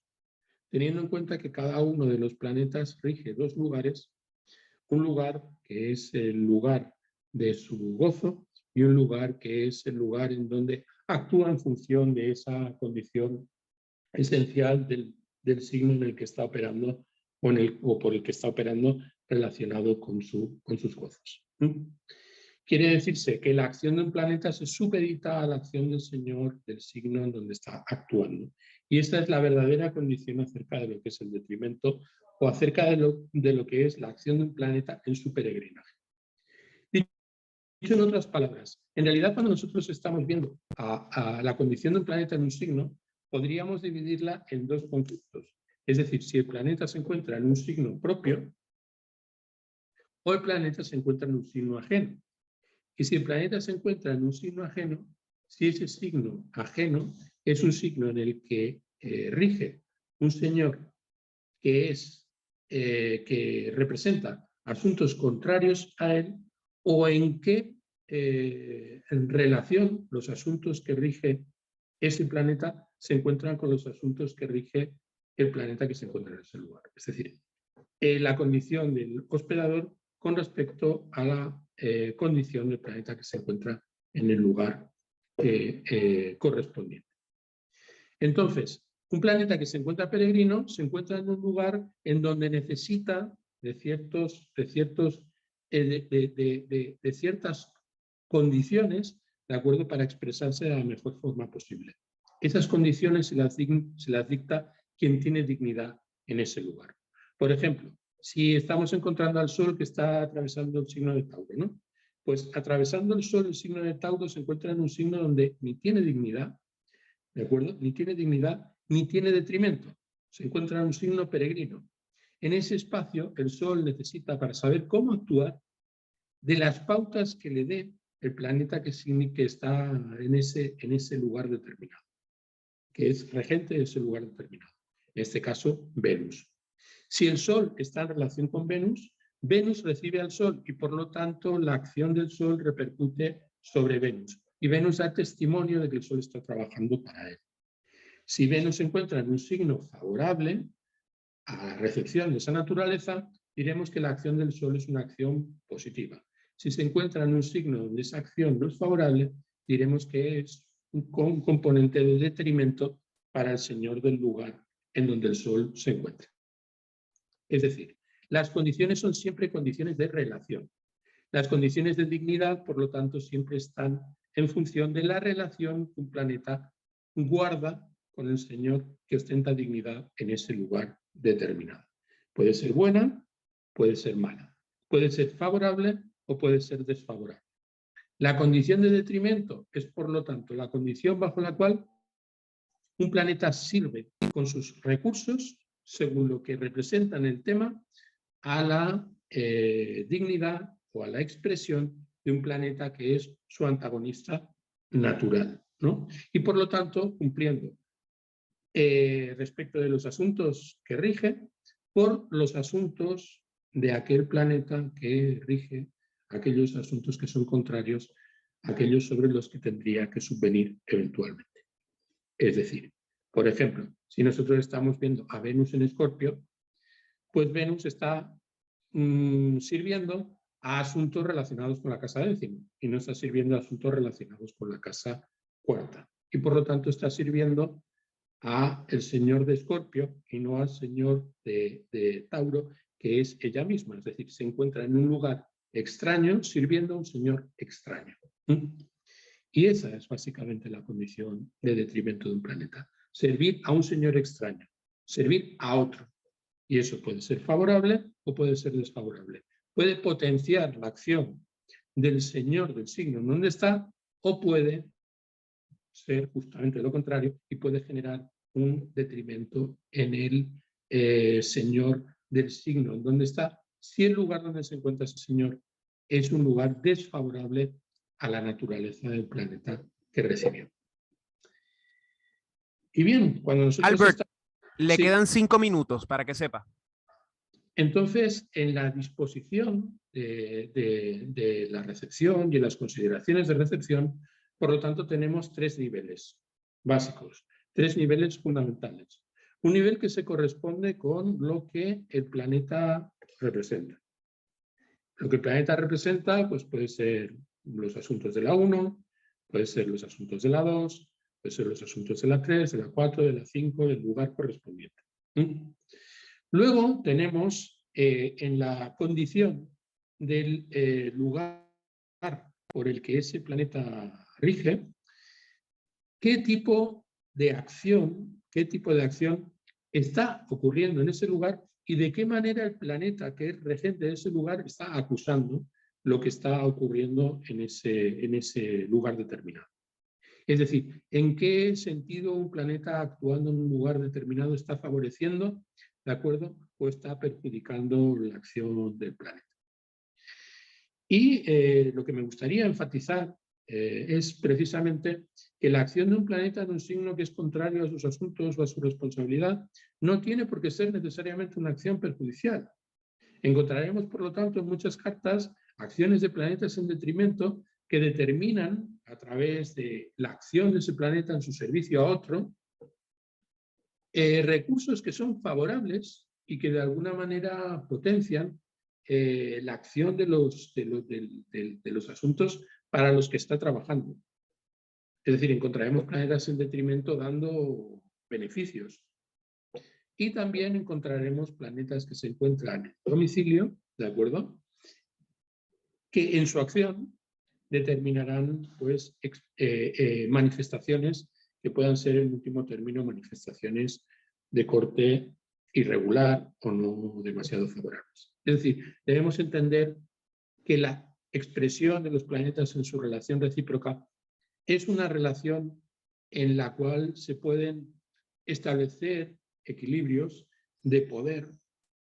teniendo en cuenta que cada uno de los planetas rige dos lugares, un lugar que es el lugar de su gozo y un lugar que es el lugar en donde actúa en función de esa condición esencial del signo en el que está operando o por el que está operando relacionado con sus gozos. Quiere decirse que la acción de un planeta se supedita a la acción del señor del signo en donde está actuando. Y esta es la verdadera condición acerca de lo que es el detrimento o acerca de lo que es la acción de un planeta en su peregrinaje. Dicho en otras palabras, en realidad cuando nosotros estamos viendo a la condición de un planeta en un signo, podríamos dividirla en dos conceptos. Es decir, si el planeta se encuentra en un signo propio o el planeta se encuentra en un signo ajeno. Y si el planeta se encuentra en un signo ajeno, si ese signo ajeno es un signo en el que rige un señor que representa asuntos contrarios a él, o en qué en relación los asuntos que rige ese planeta se encuentran con los asuntos que rige el planeta que se encuentra en ese lugar. Es decir, la condición del hospedador con respecto a la condición del planeta que se encuentra en el lugar correspondiente. Entonces, un planeta que se encuentra peregrino se encuentra en un lugar en donde necesita de ciertas condiciones, ¿de acuerdo?, para expresarse de la mejor forma posible. Esas condiciones se las dicta quien tiene dignidad en ese lugar. Por ejemplo, si estamos encontrando al Sol que está atravesando el signo de Tauro, ¿no? Pues atravesando el Sol, el signo de Tauro se encuentra en un signo donde ni tiene dignidad, ¿de acuerdo? Ni tiene dignidad, ni tiene detrimento. Se encuentra en un signo peregrino. En ese espacio, el Sol necesita, para saber cómo actuar, de las pautas que le dé el planeta que está en ese lugar determinado, que es regente de ese lugar determinado. En este caso, Venus. Si el Sol está en relación con Venus, Venus recibe al Sol y por lo tanto la acción del Sol repercute sobre Venus. Y Venus da testimonio de que el Sol está trabajando para él. Si Venus se encuentra en un signo favorable a la recepción de esa naturaleza, diremos que la acción del Sol es una acción positiva. Si se encuentra en un signo donde esa acción no es favorable, diremos que es un componente de detrimento para el señor del lugar en donde el Sol se encuentra. Es decir, las condiciones son siempre condiciones de relación. Las condiciones de dignidad, por lo tanto, siempre están en función de la relación que un planeta guarda con el señor que ostenta dignidad en ese lugar determinado. Puede ser buena, puede ser mala, puede ser favorable o puede ser desfavorable. La condición de detrimento es, por lo tanto, la condición bajo la cual un planeta sirve con sus recursos, según lo que representa en el tema, a la dignidad o a la expresión de un planeta que es su antagonista natural, ¿no? Y por lo tanto, cumpliendo respecto de los asuntos que rige, por los asuntos de aquel planeta que rige aquellos asuntos que son contrarios a aquellos sobre los que tendría que subvenir eventualmente. Es decir, por ejemplo, si nosotros estamos viendo a Venus en Escorpio, pues Venus está sirviendo a asuntos relacionados con la casa décima y no está sirviendo a asuntos relacionados con la casa cuarta. Y por lo tanto está sirviendo a el señor de Escorpio y no al señor de Tauro, que es ella misma. Es decir, se encuentra en un lugar extraño sirviendo a un señor extraño. Y esa es básicamente la condición de detrimento de un planeta. Servir a un señor extraño, servir a otro. Y eso puede ser favorable o puede ser desfavorable. Puede potenciar la acción del señor del signo en donde está, o puede ser justamente lo contrario y puede generar un detrimento en el señor del signo en donde está, si el lugar donde se encuentra ese señor es un lugar desfavorable a la naturaleza del planeta que recibió. Y bien, cuando nosotros Albert, estamos... le Sí. quedan 5 minutos para que sepa. Entonces, en la disposición de la recepción y en las consideraciones de recepción, por lo tanto, tenemos 3 niveles básicos, 3 niveles fundamentales. Un nivel que se corresponde con lo que el planeta representa. Lo que el planeta representa, pues puede ser los asuntos de la 1, puede ser los asuntos de la 2, puede ser los asuntos de la 3, de la 4, de la 5, del lugar correspondiente. Luego tenemos en la condición del lugar por el que ese planeta rige, qué tipo de acción está ocurriendo en ese lugar y de qué manera el planeta que es regente de ese lugar está acusando lo que está ocurriendo en ese lugar determinado. Es decir, ¿en qué sentido un planeta actuando en un lugar determinado está favoreciendo, ¿de acuerdo?, o está perjudicando la acción del planeta? Y lo que me gustaría enfatizar es precisamente que la acción de un planeta en un signo que es contrario a sus asuntos o a su responsabilidad no tiene por qué ser necesariamente una acción perjudicial. Encontraremos, por lo tanto, en muchas cartas acciones de planetas en detrimento que determinan, a través de la acción de ese planeta en su servicio a otro, recursos que son favorables y que de alguna manera potencian la acción de los asuntos para los que está trabajando. Es decir, encontraremos planetas en detrimento dando beneficios. Y también encontraremos planetas que se encuentran en domicilio, ¿de acuerdo?, que en su acción determinarán pues, manifestaciones que puedan ser, en último término, manifestaciones de corte irregular o no demasiado favorables. Es decir, debemos entender que la expresión de los planetas en su relación recíproca es una relación en la cual se pueden establecer equilibrios de poder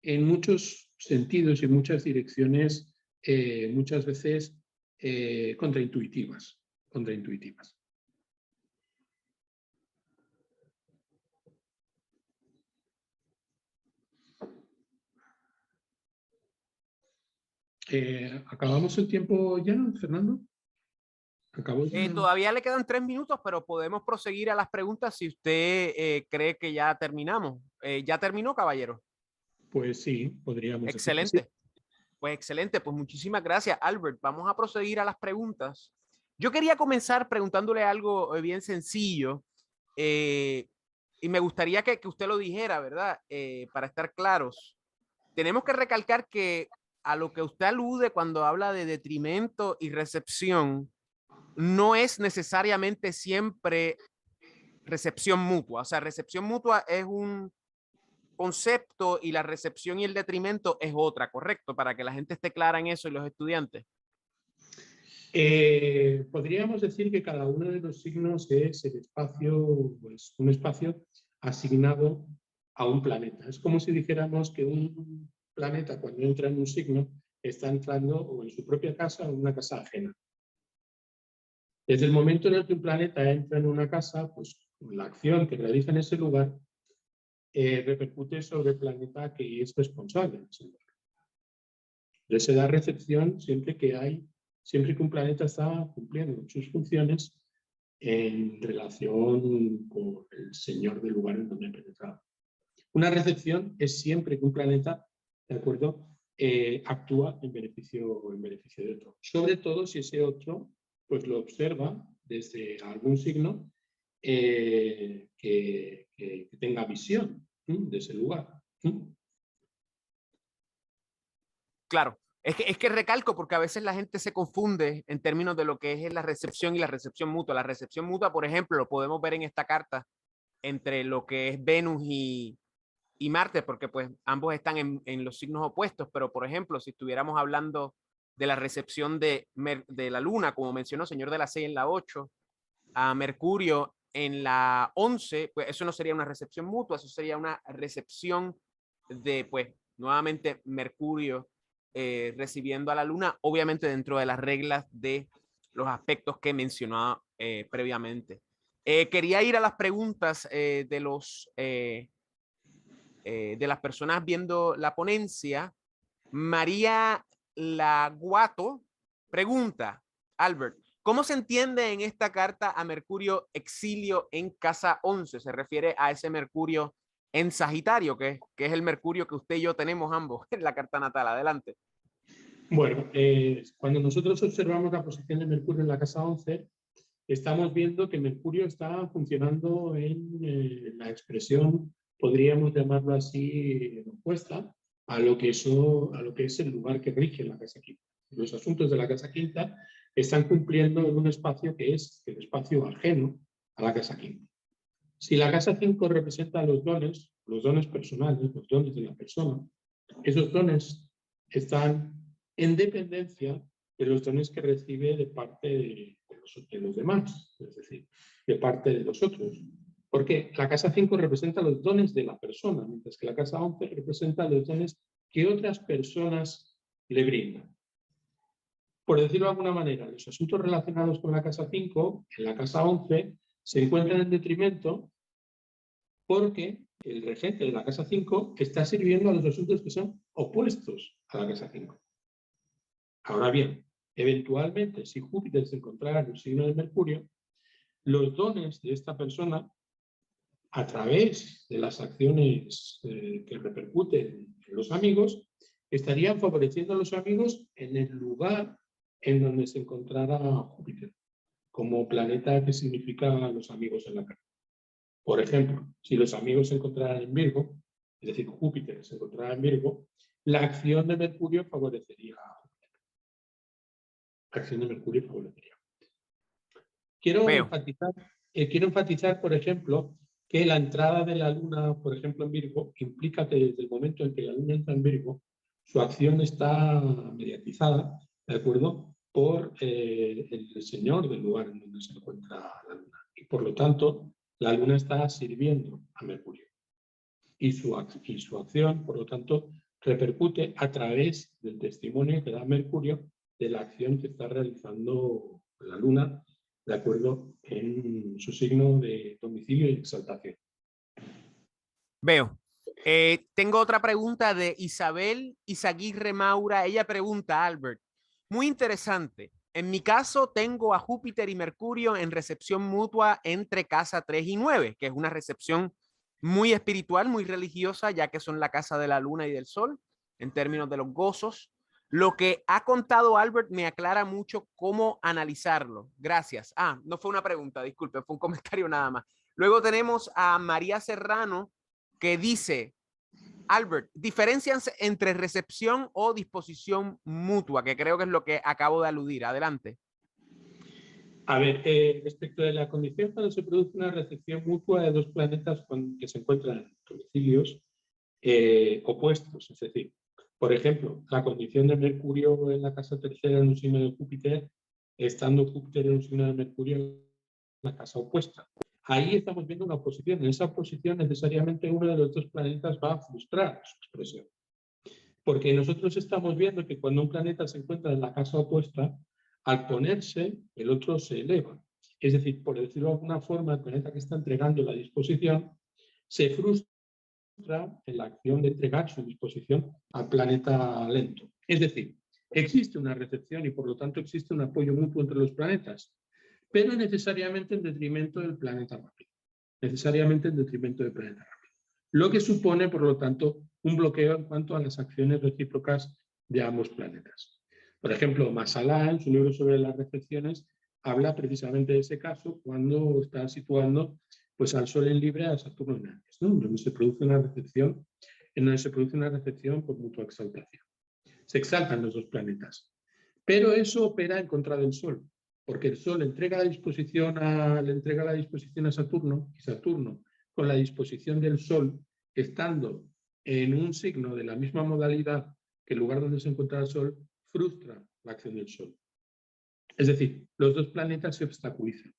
en muchos sentidos y muchas direcciones, muchas veces contraintuitivas. ¿Acabamos el tiempo ya, Fernando? ¿Acabó ya? Todavía le quedan 3 minutos, pero podemos proseguir a las preguntas si usted cree que ya terminamos. ¿Ya terminó, caballero? Pues sí, podríamos decir que sí. Excelente. Pues excelente, pues muchísimas gracias, Albert. Vamos a proseguir a las preguntas. Yo quería comenzar preguntándole algo bien sencillo y me gustaría que usted lo dijera, ¿verdad? Para estar claros. Tenemos que recalcar que a lo que usted alude cuando habla de detrimento y recepción, no es necesariamente siempre recepción mutua. O sea, recepción mutua es un concepto y la recepción y el detrimento es otra, ¿correcto? Para que la gente esté clara en eso y los estudiantes. Podríamos decir que cada uno de los signos es el espacio, pues un espacio asignado a un planeta. Es como si dijéramos que un planeta, cuando entra en un signo, está entrando o en su propia casa o en una casa ajena. Desde el momento en el que un planeta entra en una casa, pues la acción que realiza en ese lugar repercute sobre el planeta que es responsable de ese lugar. Entonces se da recepción siempre que un planeta está cumpliendo sus funciones en relación con el señor del lugar en donde ha penetrado. Una recepción es siempre que un planeta, ¿de acuerdo?, actúa en beneficio de otro. Sobre todo si ese otro pues lo observa desde algún signo que tenga visión de ese lugar. Claro. Es que recalco porque a veces la gente se confunde en términos de lo que es la recepción y la recepción mutua. La recepción mutua, por ejemplo, lo podemos ver en esta carta entre lo que es Venus y Marte, porque pues ambos están en los signos opuestos, pero por ejemplo, si estuviéramos hablando de la recepción de la Luna, como mencionó señor de la 6 en la 8, a Mercurio en la 11, pues eso no sería una recepción mutua, eso sería una recepción de, pues, nuevamente Mercurio recibiendo a la Luna, obviamente dentro de las reglas de los aspectos que mencionaba previamente. Quería ir a las preguntas de las personas viendo la ponencia. María Laguato pregunta, Albert, ¿cómo se entiende en esta carta a Mercurio exilio en casa 11? Se refiere a ese Mercurio en Sagitario, que es el Mercurio que usted y yo tenemos ambos en la carta natal. Adelante. Bueno, cuando nosotros observamos la posición de Mercurio en la casa 11, estamos viendo que Mercurio está funcionando en la expresión, podríamos llamarlo así, opuesta a lo que es el lugar que rige la casa quinta. Los asuntos de la casa quinta están cumpliendo en un espacio que es el espacio ajeno a la casa quinta. Si la casa 5 representa los dones personales, los dones de la persona, esos dones están en dependencia de los dones que recibe de parte de los demás, es decir, de parte de los otros. Porque la casa 5 representa los dones de la persona, mientras que la casa 11 representa los dones que otras personas le brindan. Por decirlo de alguna manera, los asuntos relacionados con la casa 5, en la casa 11, se encuentran en detrimento porque el regente de la casa 5 está sirviendo a los asuntos que son opuestos a la casa 5. Ahora bien, eventualmente, si Júpiter se encontrara en el signo de Mercurio, los dones de esta persona, a través de las acciones que repercuten en los amigos, estarían favoreciendo a los amigos en el lugar en donde se encontrara Júpiter, como planeta que significa a los amigos en la carta. Por ejemplo, si los amigos se encontraran en Virgo, es decir, Júpiter se encontrara en Virgo, la acción de Mercurio favorecería a Júpiter. La acción de Mercurio favorecería. Quiero enfatizar, por ejemplo, que la entrada de la Luna, por ejemplo, en Virgo, implica que desde el momento en que la Luna entra en Virgo, su acción está mediatizada, ¿de acuerdo?, por el señor del lugar en donde se encuentra la Luna. Y por lo tanto, la Luna está sirviendo a Mercurio. Y su acción, por lo tanto, repercute a través del testimonio que da Mercurio de la acción que está realizando la Luna, de acuerdo en su signo de domicilio y exaltación. Veo. Tengo otra pregunta de Isabel Izaguirre Maura. Ella pregunta, Albert, muy interesante. En mi caso, tengo a Júpiter y Mercurio en recepción mutua entre casa 3 y 9, que es una recepción muy espiritual, muy religiosa, ya que son la casa de la luna y del sol, en términos de los gozos. Lo que ha contado Albert me aclara mucho cómo analizarlo. Gracias. Ah, no fue una pregunta, disculpe, fue un comentario nada más. Luego tenemos a María Serrano, que dice, Albert, diferencias entre recepción o disposición mutua, que creo que es lo que acabo de aludir. Adelante. A ver, respecto de la condición cuando se produce una recepción mutua de dos planetas que se encuentran en domicilios opuestos, es decir, por ejemplo, la condición de Mercurio en la casa tercera en un signo de Júpiter, estando Júpiter en un signo de Mercurio en la casa opuesta. Ahí estamos viendo una oposición. En esa oposición necesariamente uno de los dos planetas va a frustrar su expresión. Porque nosotros estamos viendo que cuando un planeta se encuentra en la casa opuesta, al ponerse, el otro se eleva. Es decir, por decirlo de alguna forma, el planeta que está entregando la disposición se frustra en la acción de entregar su disposición al planeta lento. Es decir, existe una recepción y por lo tanto existe un apoyo mutuo entre los planetas, pero necesariamente en detrimento del planeta rápido. Necesariamente en detrimento del planeta rápido. Lo que supone, por lo tanto, un bloqueo en cuanto a las acciones recíprocas de ambos planetas. Por ejemplo, Masalá, en su libro sobre las recepciones, habla precisamente de ese caso cuando está situando pues, al Sol en Libra, a Saturno en Aries, ¿no? Donde se produce una recepción, por mutua exaltación. se exaltan los dos planetas. Pero eso opera en contra del Sol, porque el Sol le entrega la disposición a Saturno, y Saturno, con la disposición del Sol, estando en un signo de la misma modalidad que el lugar donde se encuentra el Sol, frustra la acción del Sol. Es decir, los dos planetas se obstaculizan,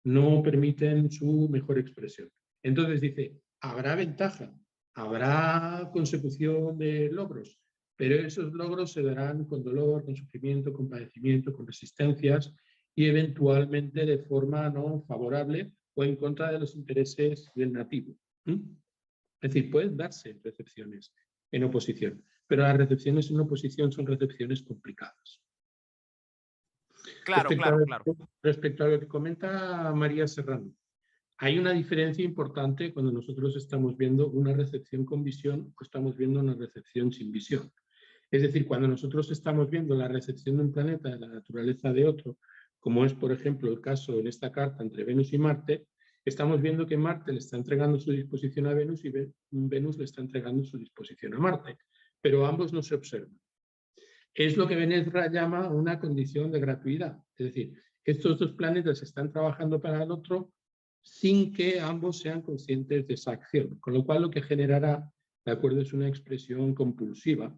no permiten su mejor expresión. Entonces dice, habrá ventaja, habrá consecución de logros, pero esos logros se darán con dolor, con sufrimiento, con padecimiento, con resistencias y eventualmente de forma no favorable o en contra de los intereses del nativo. Es decir, pueden darse recepciones en oposición, pero las recepciones en oposición son recepciones complicadas. Claro, claro. Respecto a lo que comenta María Serrano, hay una diferencia importante cuando nosotros estamos viendo una recepción con visión o estamos viendo una recepción sin visión. Es decir, cuando nosotros estamos viendo la recepción de un planeta de la naturaleza de otro, como es, por ejemplo, el caso en esta carta entre Venus y Marte, estamos viendo que Marte le está entregando su disposición a Venus y Venus le está entregando su disposición a Marte, pero ambos no se observan. Es lo que Benesra llama una condición de gratuidad. Es decir, estos dos planetas están trabajando para el otro sin que ambos sean conscientes de esa acción. Con lo cual lo que generará, de acuerdo, es una expresión compulsiva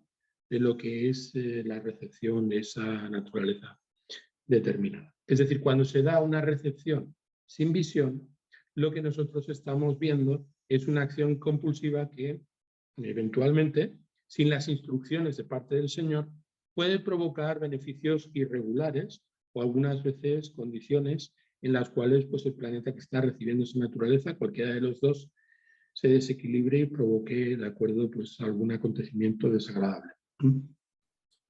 de lo que es la recepción de esa naturaleza determinada. Es decir, cuando se da una recepción sin visión, lo que nosotros estamos viendo es una acción compulsiva que eventualmente, sin las instrucciones de parte del Señor, puede provocar beneficios irregulares o algunas veces condiciones en las cuales pues, el planeta que está recibiendo esa naturaleza, cualquiera de los dos, se desequilibre y provoque, de acuerdo, pues, algún acontecimiento desagradable.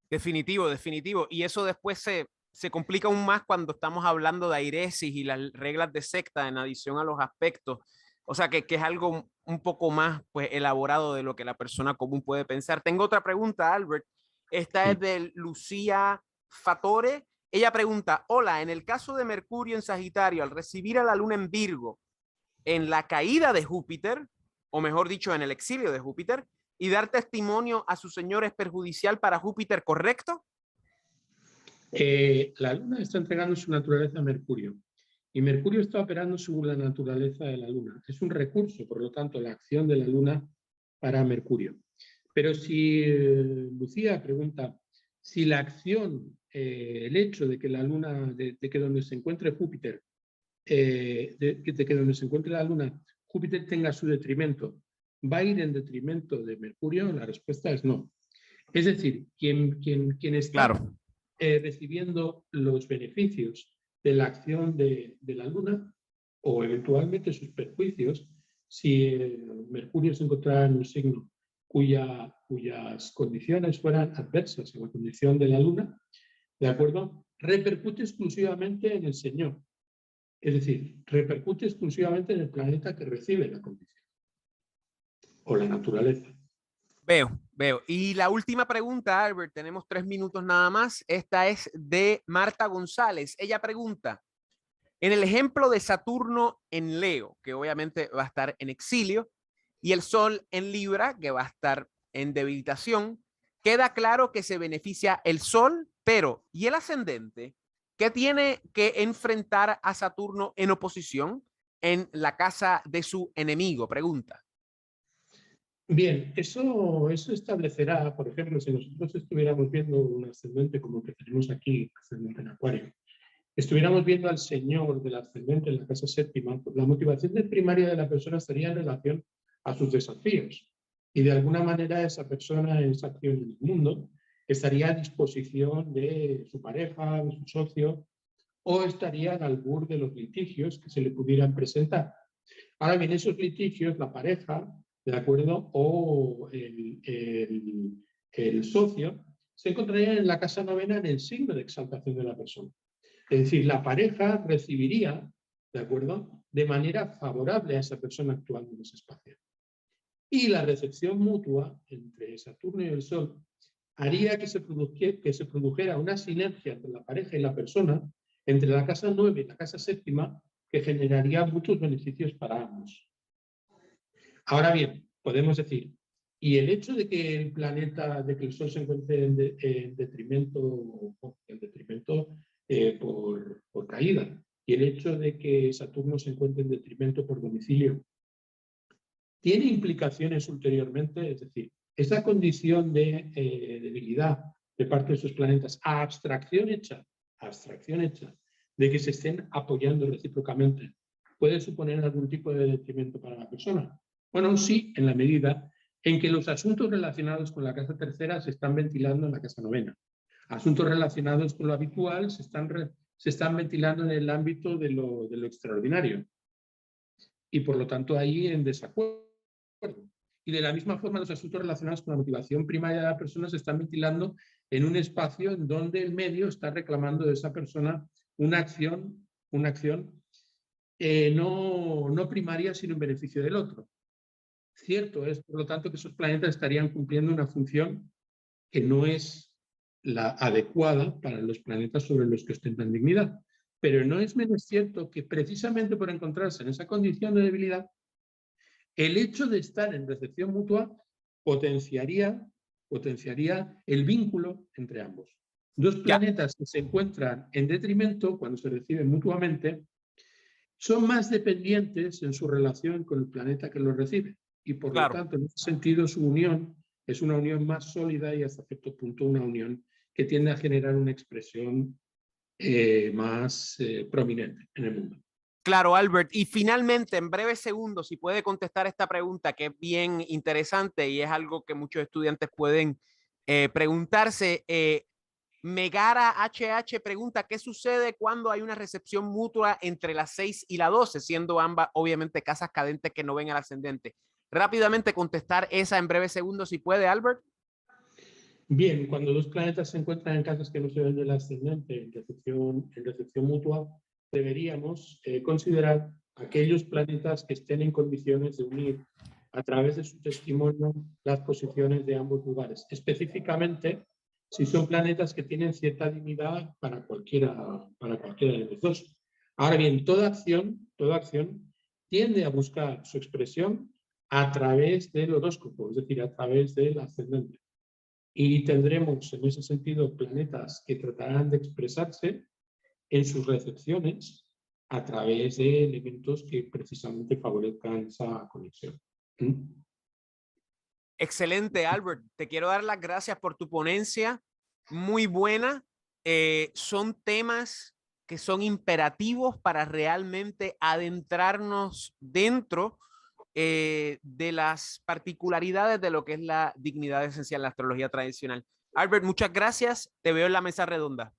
Definitivo, definitivo. Y eso después se complica aún más cuando estamos hablando de airesis y las reglas de secta en adición a los aspectos. O sea, que es algo un poco más pues, elaborado de lo que la persona común puede pensar. Tengo otra pregunta, Albert. Esta es de Lucía Fatore. Ella pregunta, hola, en el caso de Mercurio en Sagitario, al recibir a la Luna en Virgo, en la caída de Júpiter, o mejor dicho, en el exilio de Júpiter, y dar testimonio a su señor es perjudicial para Júpiter, ¿correcto? La Luna está entregando su naturaleza a Mercurio y Mercurio está operando según la naturaleza de la Luna. Es un recurso, por lo tanto, la acción de la Luna para Mercurio. Pero si Lucía pregunta si la acción, el hecho de que la Luna, de que donde se encuentre Júpiter, de que donde se encuentre la Luna, Júpiter tenga su detrimento, ¿va a ir en detrimento de Mercurio? La respuesta es no. Es decir, quien está recibiendo los beneficios de la acción de la Luna o eventualmente sus perjuicios, si Mercurio se encontrara en un signo cuyas condiciones fueran adversas a la condición de la Luna, ¿de acuerdo? Repercute exclusivamente en el Señor. Es decir, repercute exclusivamente en el planeta que recibe la condición o la naturaleza. Veo. Y la última pregunta, Albert, tenemos 3 minutos nada más. Esta es de Marta González. Ella pregunta, en el ejemplo de Saturno en Leo, que obviamente va a estar en exilio, y el Sol en Libra, que va a estar en debilitación, queda claro que se beneficia el Sol, pero ¿y el ascendente? ¿Qué tiene que enfrentar a Saturno en oposición en la casa de su enemigo? Pregunta. Bien, eso establecerá, por ejemplo, si nosotros estuviéramos viendo un ascendente como el que tenemos aquí, ascendente en Acuario, estuviéramos viendo al señor del ascendente en la casa séptima, pues la motivación primaria de la persona estaría en relación a sus desafíos. Y de alguna manera esa persona, esa acción en el mundo, estaría a disposición de su pareja, de su socio, o estaría al albur de los litigios que se le pudieran presentar. Ahora bien, esos litigios, la pareja, ¿de acuerdo? O el socio, se encontrarían en la casa novena en el signo de exaltación de la persona. Es decir, la pareja recibiría, ¿de acuerdo?, de manera favorable a esa persona actuando en ese espacio. Y la recepción mutua entre Saturno y el Sol haría que se produjera una sinergia entre la pareja y la persona, entre la casa 9 y la casa séptima, que generaría muchos beneficios para ambos. Ahora bien, podemos decir, Y el hecho de que el planeta, de que el Sol se encuentre en detrimento, por caída, y el hecho de que Saturno se encuentre en detrimento por domicilio, tiene implicaciones ulteriormente, es decir, esa condición de debilidad de parte de esos planetas, abstracción hecha de que se estén apoyando recíprocamente, ¿puede suponer algún tipo de detrimento para la persona? Bueno, sí, en la medida en que los asuntos relacionados con la casa tercera se están ventilando en la casa novena. Asuntos relacionados con lo habitual se están ventilando en el ámbito de lo extraordinario. Y por lo tanto ahí en desacuerdo. Y de la misma forma los asuntos relacionados con la motivación primaria de la persona se están ventilando en un espacio en donde el medio está reclamando de esa persona una acción no primaria, sino en beneficio del otro. Cierto es, por lo tanto, que esos planetas estarían cumpliendo una función que no es la adecuada para los planetas sobre los que ostentan dignidad. Pero no es menos cierto que precisamente por encontrarse en esa condición de debilidad, el hecho de estar en recepción mutua potenciaría el vínculo entre ambos. Dos planetas que se encuentran en detrimento cuando se reciben mutuamente son más dependientes en su relación con el planeta que los recibe y por lo tanto en ese sentido su unión es una unión más sólida y hasta cierto punto una unión que tiende a generar una expresión más prominente en el mundo. Claro, Albert. Y finalmente, en breves segundos, si puede contestar esta pregunta que es bien interesante y es algo que muchos estudiantes pueden preguntarse. Megara HH pregunta, ¿qué sucede cuando hay una recepción mutua entre las 6 y la 12, siendo ambas obviamente casas cadentes que no ven al ascendente? Rápidamente contestar esa en breves segundos, si puede, Albert. Bien, cuando dos planetas se encuentran en casas que no se ven del ascendente en recepción mutua, deberíamos considerar aquellos planetas que estén en condiciones de unir a través de su testimonio las posiciones de ambos lugares. Específicamente, si son planetas que tienen cierta dignidad para cualquiera de los dos. Ahora bien, toda acción tiende a buscar su expresión a través del horóscopo, es decir, a través del ascendente. Y tendremos en ese sentido planetas que tratarán de expresarse en sus recepciones a través de elementos que precisamente favorezcan esa conexión. Excelente, Albert. Te quiero dar las gracias por tu ponencia. Muy buena. Son temas que son imperativos para realmente adentrarnos dentro de las particularidades de lo que es la dignidad esencial en la astrología tradicional. Albert, muchas gracias. Te veo en la mesa redonda.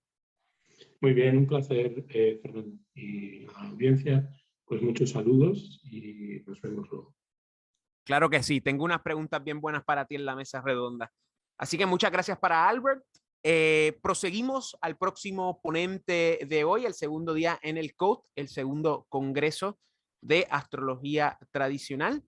Muy bien, un placer, Fernando. Y a la audiencia, pues muchos saludos y nos vemos luego. Claro que sí, tengo unas preguntas bien buenas para ti en la mesa redonda. Así que muchas gracias para Albert. Proseguimos al próximo ponente de hoy, el segundo día en el COAT, el segundo congreso de astrología tradicional.